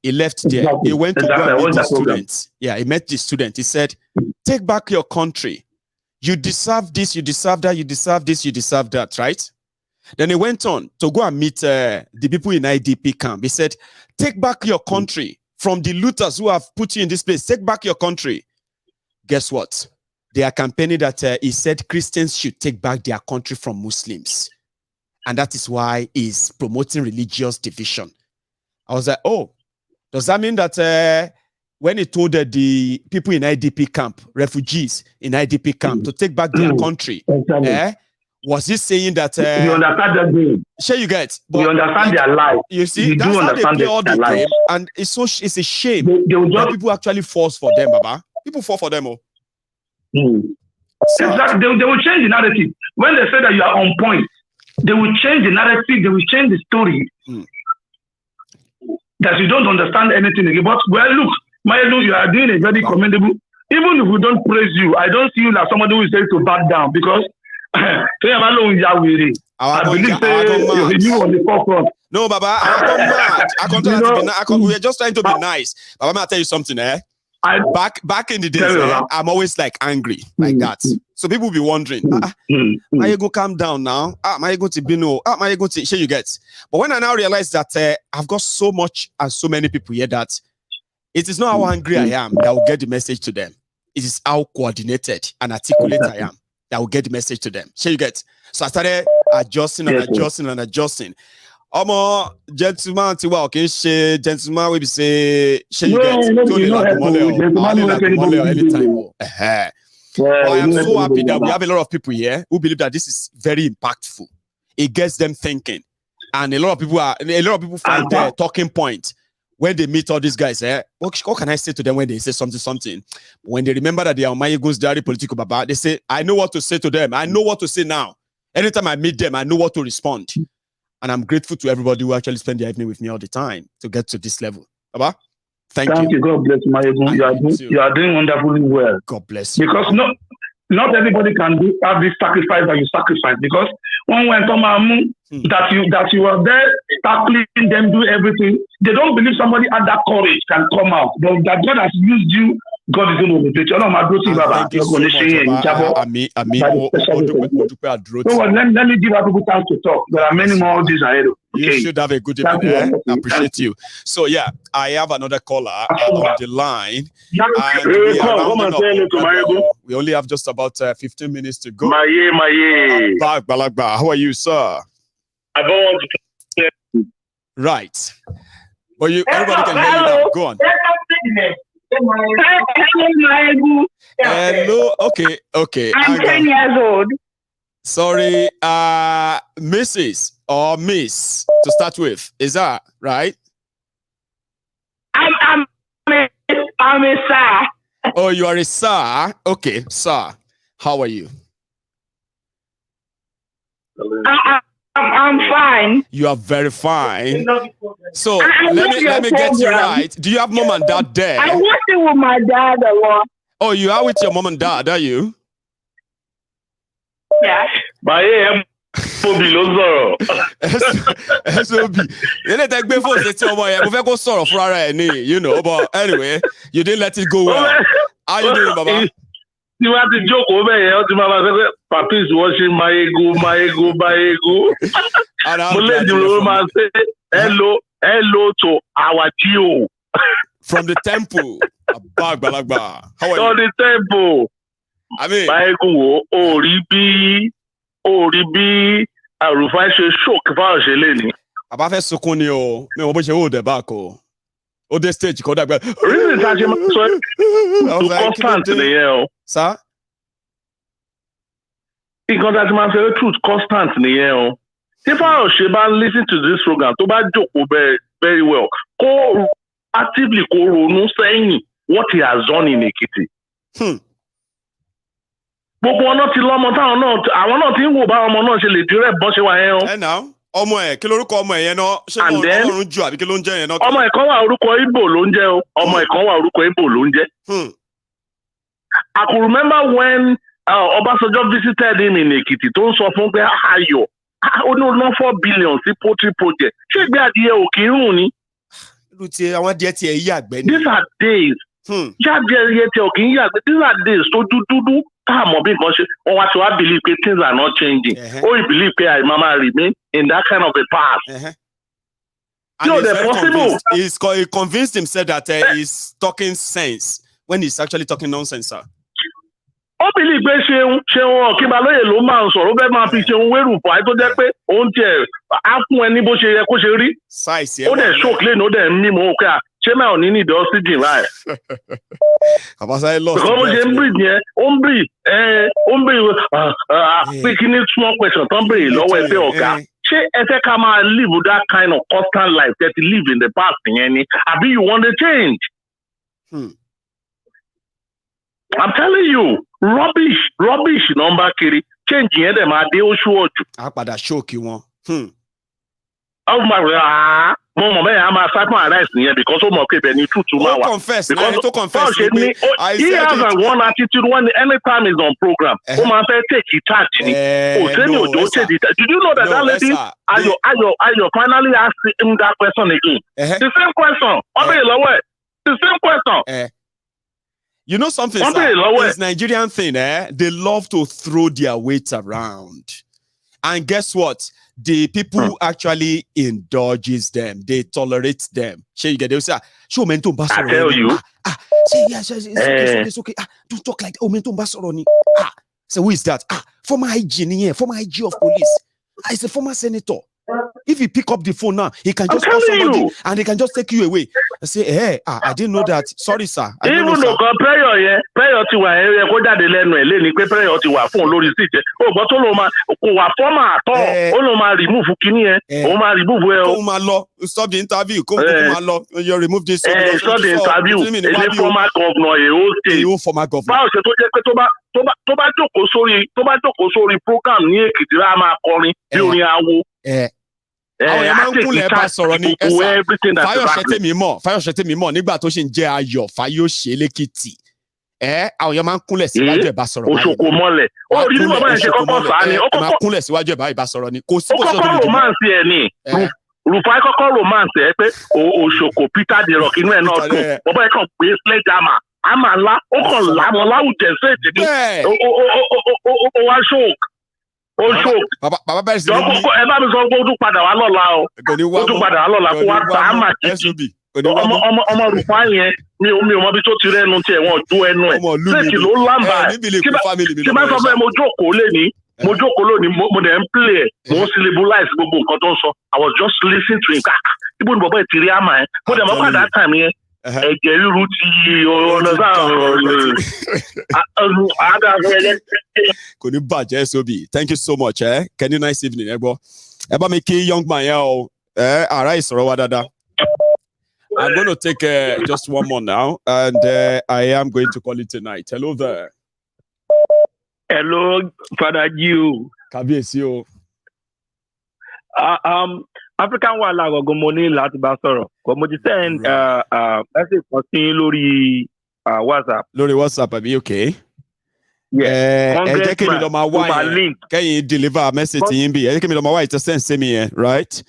He left there. He went to go and meet the students. Yeah, he met the student. He said, "Take back your country. You deserve this, you deserve that, you deserve this, you deserve that," right? Then he went on to go and meet the people in IDP camp. He said, take back your country from the looters who have put you in this place. Take back your country. Guess what? They are campaigning that he said Christians should take back their country from Muslims. And that is why he's promoting religious division. I was like, oh, does that mean that when he told the people in IDP camp, refugees in IDP camp, to take back their country, was he saying that... you understand that game? Sure you get. But you understand their life. You see, that's how they play all the game. And it's a shame that people actually fall for them, Baba. People fall for them, oh. Exactly. They will change the narrative. When they say that you are on point, they will change the narrative, they will change the story. That you don't understand anything again. But, well, look, Mayelu, you are doing a very commendable. Even if we don't praise you, I don't see you like somebody who is saying to back down because I believe you on the forefront. No, Baba, we are just trying to be nice. Baba, may I tell you something, Back in the days, I'm always like angry like that. So people will be wondering, my ego calm down now. My ego to be no. My ego to share you get. But when I now realize that I've got so much and so many people here that it is not how angry I am that will get the message to them. It is how coordinated and articulate I am that will get the message to them. Share you get. So I started adjusting. Gentleman, gentleman will be say, share you get. I am so happy that we have a lot of people here who believe that this is very impactful. It gets them thinking, and a lot of people find their talking point when they meet all these guys. What can I say to them when they say something? When they remember that they are my ego's diary political baba, they say, I know what to say to them. I know what to say now. Anytime I meet them, I know what to respond. And I'm grateful to everybody who actually spend the evening with me all the time to get to this level. Baba? Thank you. God bless you, Mayego. You are doing wonderfully well. God bless you. Because not everybody can have this sacrifice that you sacrifice. Because when that you are there, tackling them, do everything, they don't believe somebody had that courage can come out. But that God has used you, God is going to elevate you. Thank you so much, let me give our people time to talk. There are many more days ahead. You should have a good evening. I appreciate you. So yeah, I have another caller on the line. We only have just about 15 minutes to go. How are you, sir? Right. Well, everybody can hear you now. Go on. Hello. Okay. I'm 10 years old. Sorry, Mrs. or Miss to start with. Is that right? I'm a sir. Oh, you are a sir. Okay, sir. How are you? I'm fine. You are very fine. So let me get you right. Do you have mom and dad there? I watch it with my dad a lot. Oh, you are with your mom and dad, are you? Yeah. SOB. You know, but anyway, you didn't let it go well. How you doing, Baba? You have to joke over here. Papi is watching my ego. Say hello to our Gio. From the temple. How are you? From the temple. I mean, my ego, Oribi, Arufai shock about Jeleni. About Sokoni, me what you hold the back or the stage called that. Really, constant in the air. Sir? Because that's my very truth, constant in the air. If I listen to this program, to buy joke very well. Go actively saying what he has done in Ekiti. Gbogbo ọ̀nà ti lọ́mọ táwọn náà àwọn náà ti ń wò bá ọmọ náà ṣe lè direct bọ́n ṣe wà yẹn o. Ẹ náà ọmọ ẹ̀ kí lórúkọ ọmọ ẹ̀ yẹn náà ṣé Ọlọ́run jù àbí kí ló ń jẹ́ yẹn náà. Ọmọ ẹ̀ kan wà orúkọ Igbo ló ń jẹ́ o. Ọmọ ẹ̀ kan wà orúkọ Igbo ló ń jẹ́. I could remember when Obasanjo visited him in Ekiti tó ń sọ fún pé ayọ̀ ó ní ọ̀nà 4 billion sí poultry project. Ṣé ìgbé adìyẹ òkè ń rùn ni? These are days. Jáde ẹyẹ tí òkè ń yàgbẹ́. These are days tó dúdú believe things are not changing. Or you believe I mama remain in that kind of a past. And no, they're possible. He convinced himself that he's talking sense when he's actually talking nonsense, sir. Ó believe pé ṣeun Kíbalóyè ló máa ń sọ̀rọ̀ bẹ́ẹ̀ máa fi ṣeun wérù fún àìtó jẹ́ pé òun tiẹ̀ á fún ẹni bó ṣe yẹ kó ṣe rí. Ó dẹ̀ ṣókè lẹ́nu ó dẹ̀ ń mímọ́ òkè à ṣé máa ò ní ní ìdí oxygen láì. Àbáṣáyé lọ sí bẹ́ẹ̀. Bó ṣe ń breathe yẹn ó ń breathe pé kí ní small question tó ń béèrè lọ́wọ́ ẹgbẹ́ ọ̀gá. Ṣé ẹ fẹ́ ká máa live that kind of constant life that you live in the past yẹn ni àbí you want to change? I'm telling you, rubbish number kiri change yẹn dẹ̀ máa dé oṣù ọ̀jù. A padà ṣóòkì wọn. Mo mọ̀ bẹ́ẹ̀ a máa sápọn arise nìyẹn because ó mọ̀ pé ibẹ̀ ni tútù máa wà. Ó confess náà tó confess ni pé he has one attitude when anytime he's on program. Ó máa fẹ́ take charge ni. Òsèlú òjò take it. Did you know that lady Ayo finally asked him that question again? The same question. Ọbẹ̀ ìlọ́wọ́ ẹ̀. The same question. You know something, sir? This Nigerian thing, they love to throw their weight around. And guess what? The people who actually indulges them, they tolerate them. They'll say, show mental I tell you. Yes, it's okay. Don't talk like that. Mental Basaroni. So who is that? Former IG of police. It's a former senator. If he pick up the phone now, he can just call somebody and he can just take you away. I say, hey, I didn't know that. Sorry, sir. Even though prayer ti wà ẹ kó jáde lẹ́nu ẹ̀ lẹ́ni pé prayer ti wà fún lórí sí jẹ́. Ó gbọ́ tó ló máa kò wà fọ́mà àtọ́. Ó ló máa remove kíní ẹ̀. Ó máa remove ẹ̀ o. Kó máa lọ. Stop the interview. Kó máa lọ. You remove this. Stop the interview. Èlé former governor ẹ̀ ó ṣe. Èyí ó former governor. Báwo ṣe tó jẹ́ pé tó bá jókòó sórí program ní Èkìtì rá máa kọrin bí orin awo. Àwọn èèyàn máa ń kúnlẹ̀ bá sọ̀rọ̀ ní Fáyọ̀ṣe tèmi mọ̀ nígbà tó ṣì ń jẹ́ Ayọ̀ Fáyọ̀ṣe lẹ́kìtì. Àwọn èèyàn máa ń kúnlẹ̀ síwájú ẹ̀ bá sọ̀rọ̀. Òṣòkò mọ́lẹ̀. Ó rí bàbá yẹn ṣe kọ́kọ́ fà á ni. Ó máa kúnlẹ̀ síwájú ẹ̀ bá sọ̀rọ̀ ni. Kò sí bó ṣe tó lè dùn. Ó kọ́kọ́ romance ẹ̀ ni. Rufai kọ́kọ́ romance ẹ̀ pé Òṣòkò Peter de Rock inú ẹ̀ náà dùn. Bàbá yẹn kàn gbé sledgehammer. Àmà ńlá ó kàn lámọ̀ láwùjẹ ṣéèjì ni. Ó wá ṣóòkù. Bàbá bẹ̀rẹ̀ sí ní bí. Ẹ bá mi sọ pé ó tún padà wá lọ́la o. Ó tún padà wá lọ́la kó wá ta á mà kìkì. Ọmọ Rufai yẹn mi ò mọ bí tó ti rẹ́nu tiẹ̀ wọ́n jó ẹnu ẹ̀. Ṣéèkì ló lámbà ẹ̀. Tí bá sọ pé mo jókòó lónìí, mo dẹ̀ ń play ẹ̀. Mo ń syllableize gbogbo nǹkan tó ń sọ. I was just listening to him. Ibo ni bàbá ẹ̀ ti rí àmà ẹ̀. Mo dẹ̀ mọ́ padà time yẹn. Ẹ̀jẹ̀ ríru ti ọ̀nà sáà kò ní bàjẹ́ Sobi. Thank you so much. Can you nice evening, Ebo? Ẹ bá mi kí young man yẹn o. Ara ìsọ̀rọ̀ wa dáadáa. I'm going to take just one more now, and I am going to call it tonight. Hello there. Hello, Father Jew. Kábíyèsí o. African wà lágọ̀gọ̀ mo ní láti bá sọ̀rọ̀. Kò mo ti send message kan sí lórí WhatsApp. Lórí WhatsApp àbí okay. Ẹ jẹ́ kí mi lọ máa wá yẹn. Kẹ́yìn deliver message yín bí. Ẹ jẹ́ kí mi lọ máa wá ìtẹ́ send sí mi yẹn, right?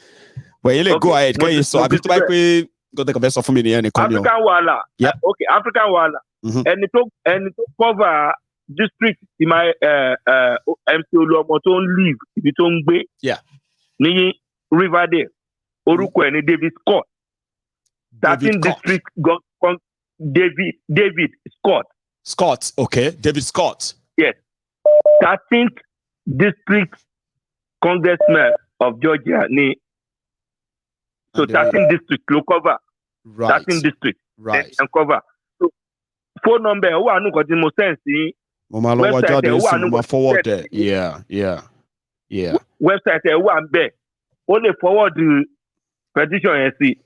But yín lè go ahead. Kẹ́yìn sọ àbí tó bá pé gọ́dọ̀ kan bẹ́ẹ̀ sọ fún mi nìyẹn nìkan ni o. African wàhálà. Okay, African wàhálà. Ẹni tó cover district ti máa MC Olúọmọ tó ń live ibi tó ń gbé. Ní Riverdale, orúkọ ẹ̀ ní David Scott. 13 district David Scott. Scott, okay. David Scott. Yes. 13th district congressman of Georgia ní. So 13 district ló cover. Right. 13 district. Right. And cover. So phone number ó wà nù kan tí mo send sí. Mo máa lọ wá jáde sí mo máa forward there. Yeah. Website ẹ̀ wà ń bẹ̀. Ó lè forward the petition yẹn sí.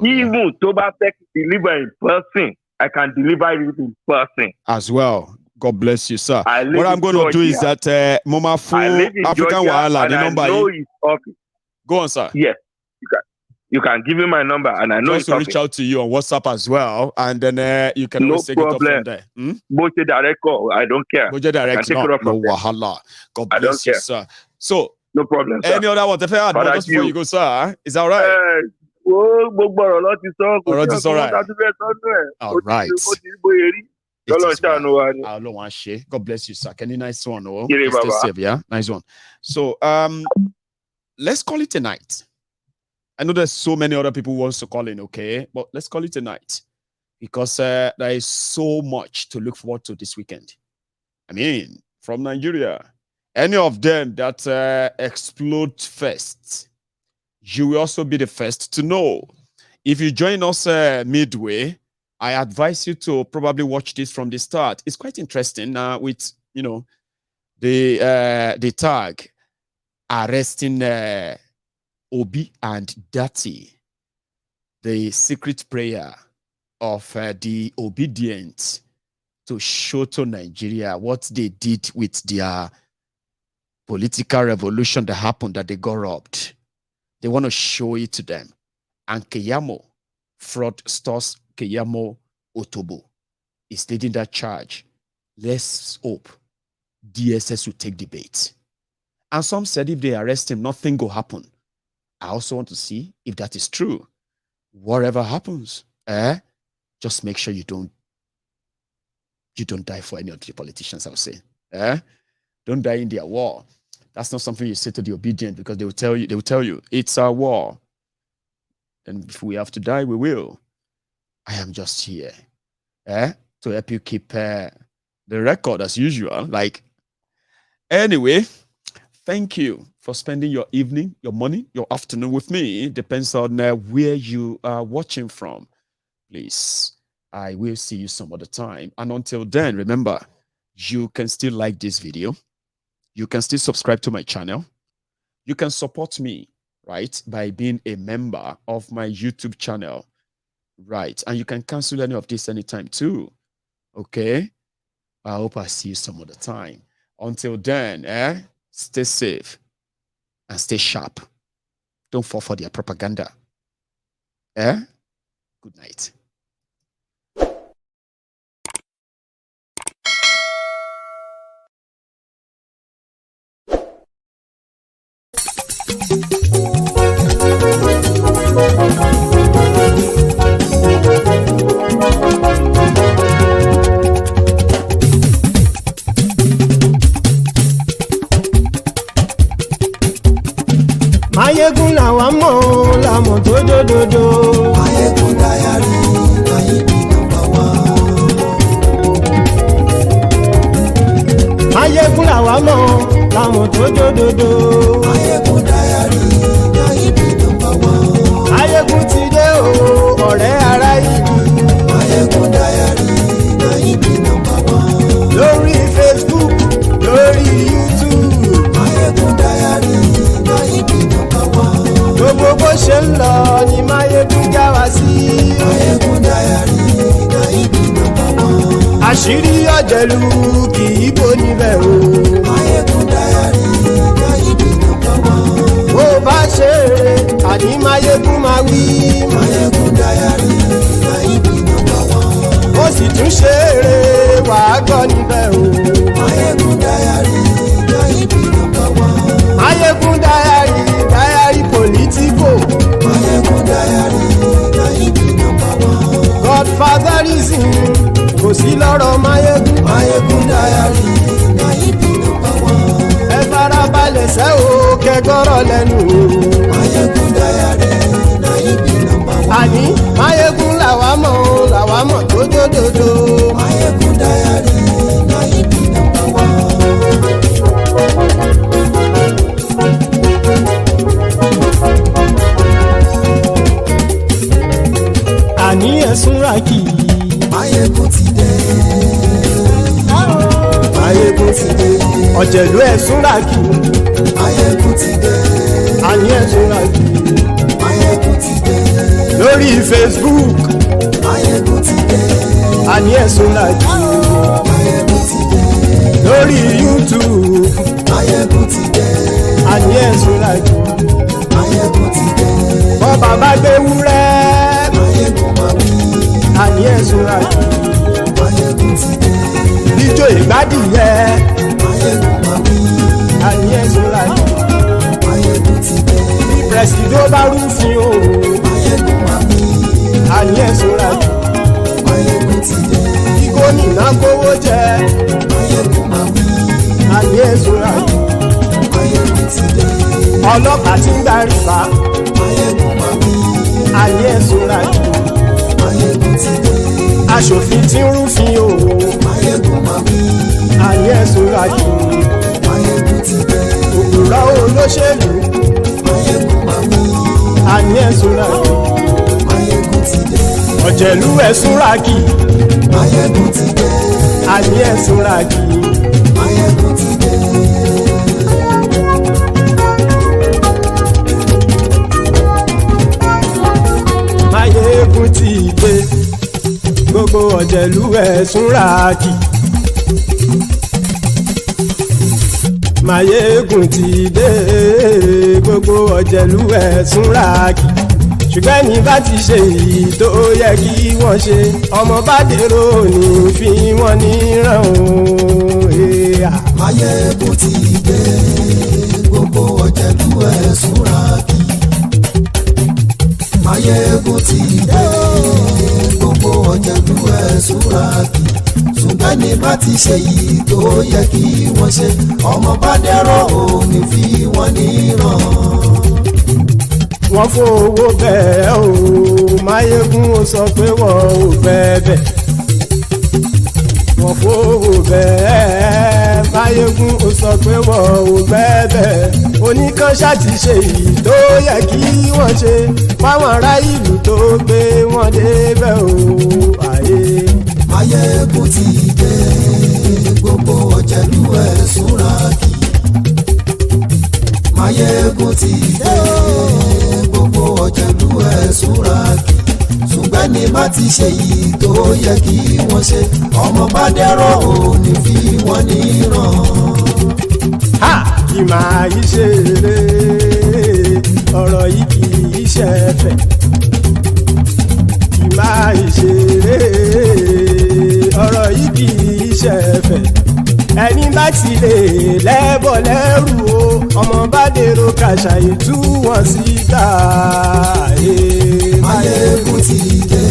Even tó bá fẹ́ deliver in person, I can deliver it in person. As well. God bless you, sir. What I'm going to do is that Moma Fu African Wahala, the number. I know his office. Go on, sir. Yes, you can give me my number, and I know his office. Reach out to you on WhatsApp as well, and then you can always take it off from there. Both direct call, I don't care. Both direct, no wahala. God bless you, sir. So. No problem, sir. Any other one? Just before you go, sir. Is that all right? Gbogbo ọ̀rọ̀ ló ti sọ. Ọ̀rọ̀ ti sọ right. All right. God bless you, sir. Can you nice one? Oh, Baba. stay safe, yeah, nice one. So let's call it a night. I know there's so many other people who wants to call in, okay, but let's call it a night because there is so much to look forward to this weekend. I mean, from Nigeria, any of them that explode first, you will also be the first to know. If you join us midway, I advise you to probably watch this from the start. It's quite interesting with, you know, the tag arresting Obi and Datti, the secret prayer of the Obidients to show to Nigeria what they did with their political revolution that happened, that they got robbed. They want to show it to them. And Keyamo, fraudsters Keyamo Otobo, is leading that charge. Let's hope DSS will take the bait. And some said if they arrest him, nothing will happen. I also want to see if that is true. Whatever happens, just make sure you don't die for any of the politicians, I would say. Don't die in their war. That's not something you say to the obedient, because they will tell you it's our war. And if we have to die, we will. I am just here to help you keep the record as usual. Like, anyway, thank you for spending your evening, your morning, your afternoon with me. It depends on where you are watching from. Please, I will see you some other time. And until then, remember, you can still like this video. You can still subscribe to my channel. You can support me, right, by being a member of my YouTube channel, right? And you can cancel any of this anytime too, okay? I hope I see you some other time. Until then, stay safe and stay sharp. Don't fall for their propaganda. Good night. Mayegun làwa mọ̀ làmọ̀ tó dòdòdò. Mayegun dayari Nayibi #1. Mayegun làwa mọ̀ làmọ̀ tó dòdòdò. Mayegun dayari Nayibi #1. Mayegun ti dé o ọ̀rẹ́ ara yìí. Mayegun dayari Nayibi #1. Lórí Facebook, lórí YouTube. Mayegun dayari Nayibi #1. Gbogbo bó ṣe ń lọ ni Mayegun já wa sí. Mayegun dayari Nayibi #1. Àṣírí ọ̀jẹ̀lú kì í bò níbẹ̀ o. Mayegun dayari Nayibi #1. Bó bá ṣe eré àní Mayegun máa wí. Mayegun dayari Nayibi #1. Ó sì tún ṣe eré wàá gbọ́ níbẹ̀ o. Mayegun dayari Nayibi #1. Mayegun dayari politico. Mayegun dayari Nayibi #1. Godfatherism kò sí lọ́rọ̀ Mayegun. Mayegun dayari Nayibi #1. Ẹ farabalẹ̀ sẹ́ o kẹgọ́rọ̀ lẹ́nu o. Mayegun dayari Nayibi #1. Àní Mayegun làwa mọ̀ tó dòdòdò. Mayegun dayari Nayibi #1. Àní ẹ̀sùn ràkì. Mayegun ti dé. Mayegun ti dé. Ọ̀jẹ̀lú ẹ̀sùn ràkì. Mayegun ti dé. Àní ẹ̀sùn ràkì. Mayegun ti dé. Lórí Facebook. Mayegun ti dé. Àní ẹ̀sùn ràkì. Mayegun ti dé. Lórí YouTube. Mayegun ti dé. Àní ẹ̀sùn ràkì. Mayegun ti dé. Bọ́ bàbá gbé wúrẹ́. Mayegun máa wí. Àní ẹ̀sùn ràkì. Mayegun ti dé. Bíjó ìgbádìyẹ. Mayegun máa wí. Àní ẹ̀sùn ràkì. Mayegun ti dé. Bí pẹ̀sìdó bá rúfin o. Mayegun máa wí. Àní ẹ̀sùn ràkì. Mayegun ti dé. Bí gómìnà gómìnà kówó jẹ. ayé ìṣúra jù. ọlọ́pàá tí ń gba rìbá. ayé ìṣúra jù. aṣòfin tí ń rúfin òwò. ayé ìṣúra jù. òpùrọ́ olóṣèlú. ayé ìṣúra jù. ọ̀jẹ̀lú ẹ̀súnra kì. ayé ẹ̀súnra kì. máyégún ti dé gbogbo ọ̀jẹ̀lú ẹ̀súnra kì. máyégún ti dé gbogbo ọ̀jẹ̀lú ẹ̀súnra kì. ṣùgbọ́n ní bá ti ṣe èyí tó yẹ kí wọ́n ṣe ọmọ bá dèrò ní fi wọ́n níran o. máyégún ti dé gbogbo ọ̀jẹ̀lú ẹ̀súnra kì. máyégún ti dé gbogbo ọ̀jẹ̀lú ẹ̀súnra kì. ṣùgbọ́n ní bá ti ṣe èyí tó yẹ kí wọ́n ṣe ọmọ bá dèrò ní fi wọ́n níran. wọ́n fowó bẹ́ẹ̀ o máyégún ó sọ pé wọ́n ò bẹ́ẹ̀. wọ́n fowó bẹ́ẹ̀ máyégún ó sọ pé wọ́n ò bẹ́ẹ̀. oníkan ṣáàtì ṣe èyí tó yẹ kí wọ́n ṣe fáwọn ará ìlú tó gbé wọn débẹ̀ o. ayé máyégún ti dé gbogbo ọ̀jẹ̀lú ẹ̀súnra kì. máyégún ti dé gbogbo ọ̀jẹ̀lú ẹ̀súnra kì. ṣùgbọ́n ní má ti ṣe yìí tó yẹ kí wọ́n ṣe ọmọ bá dẹ́rọ̀ ò ní fi wọ́n níran. kì máa yí ṣe eré ọ̀rọ̀ yìí kì í ṣe ẹ̀fẹ̀. kì máa yí ṣe eré ọ̀rọ̀ yìí kì í ṣe ẹ̀fẹ̀. ẹni bá ti lè lẹ́bọ̀ lẹ́rù o ọmọ bá dèrò kàṣà ìtú wọn síta. máyégún ti dé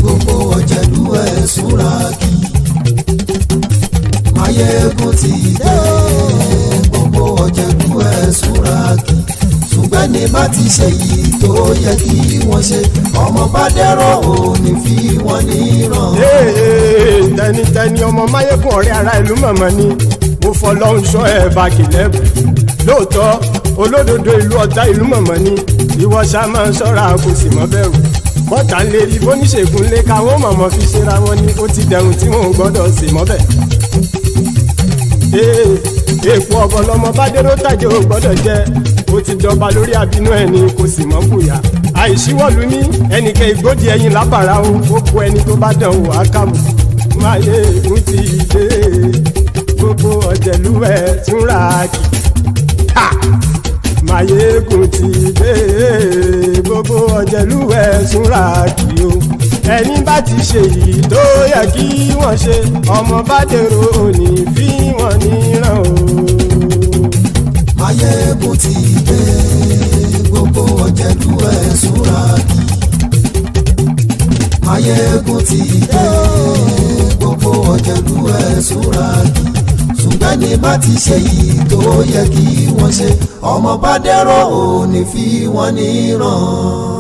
gbogbo ọ̀jẹ̀lú ẹ̀súnra kì. máyégún ti dé gbogbo ọ̀jẹ̀lú ẹ̀súnra kì. ṣùgbọ́n ní bá ti ṣe yìí tó yẹ kí wọ́n ṣe ọmọ bá dẹ́rọ̀ ò ní fi wọ́n níran. tẹnitẹni ọmọ máyégún ọ̀rẹ́ ara ìlú mọ̀mọ́ ni mo fọlọ́run ṣọ́ ẹ̀ bá kìlẹ́bù. lóòótọ́ olódodo ìlú ọ̀tá ìlú mọ̀mọ́ ni ìwọ ṣá máa ń ṣọ́ra kò sì mọ́ bẹ̀rù. bọ́tà ń lérí bóníṣègùn lé káwọn mọ̀mọ́ fi ṣera wọn ni ó ti dẹrùn tí wọn ò gbọ́dọ̀ sì mọ́ bẹ̀. èèpo ọ̀bọ lọmọ bá dérò tàjẹ́ ò gbọ́dọ̀ jẹ́ ó ti dọba lórí àbínú ẹni kò sì mọ́ bùyà. àìsíwọ́lu ní ẹnìkẹ́ ìgbódì ẹyin lábàrá o ó kó ẹni tó bá dán o àkàmù. máyégún ti dé gbogbo ọ̀jẹ̀lú ẹ̀súnra kì. máyégún ti dé gbogbo ọ̀jẹ̀lú ẹ̀súnra kì o. ẹni bá ti ṣe yìí tó yẹ kí wọ́n ṣe ọmọ bá dèrò òní fi wọ́n níran o. máyégún ti dé gbogbo ọ̀jẹ̀lú ẹ̀súnra kì. máyégún ti dé gbogbo ọ̀jẹ̀lú ẹ̀súnra kì. ṣùgbọ́n ní bá ti ṣe yìí tó yẹ kí wọ́n ṣe ọmọ bá dẹ́rọ̀ ò ní fi wọ́n níran.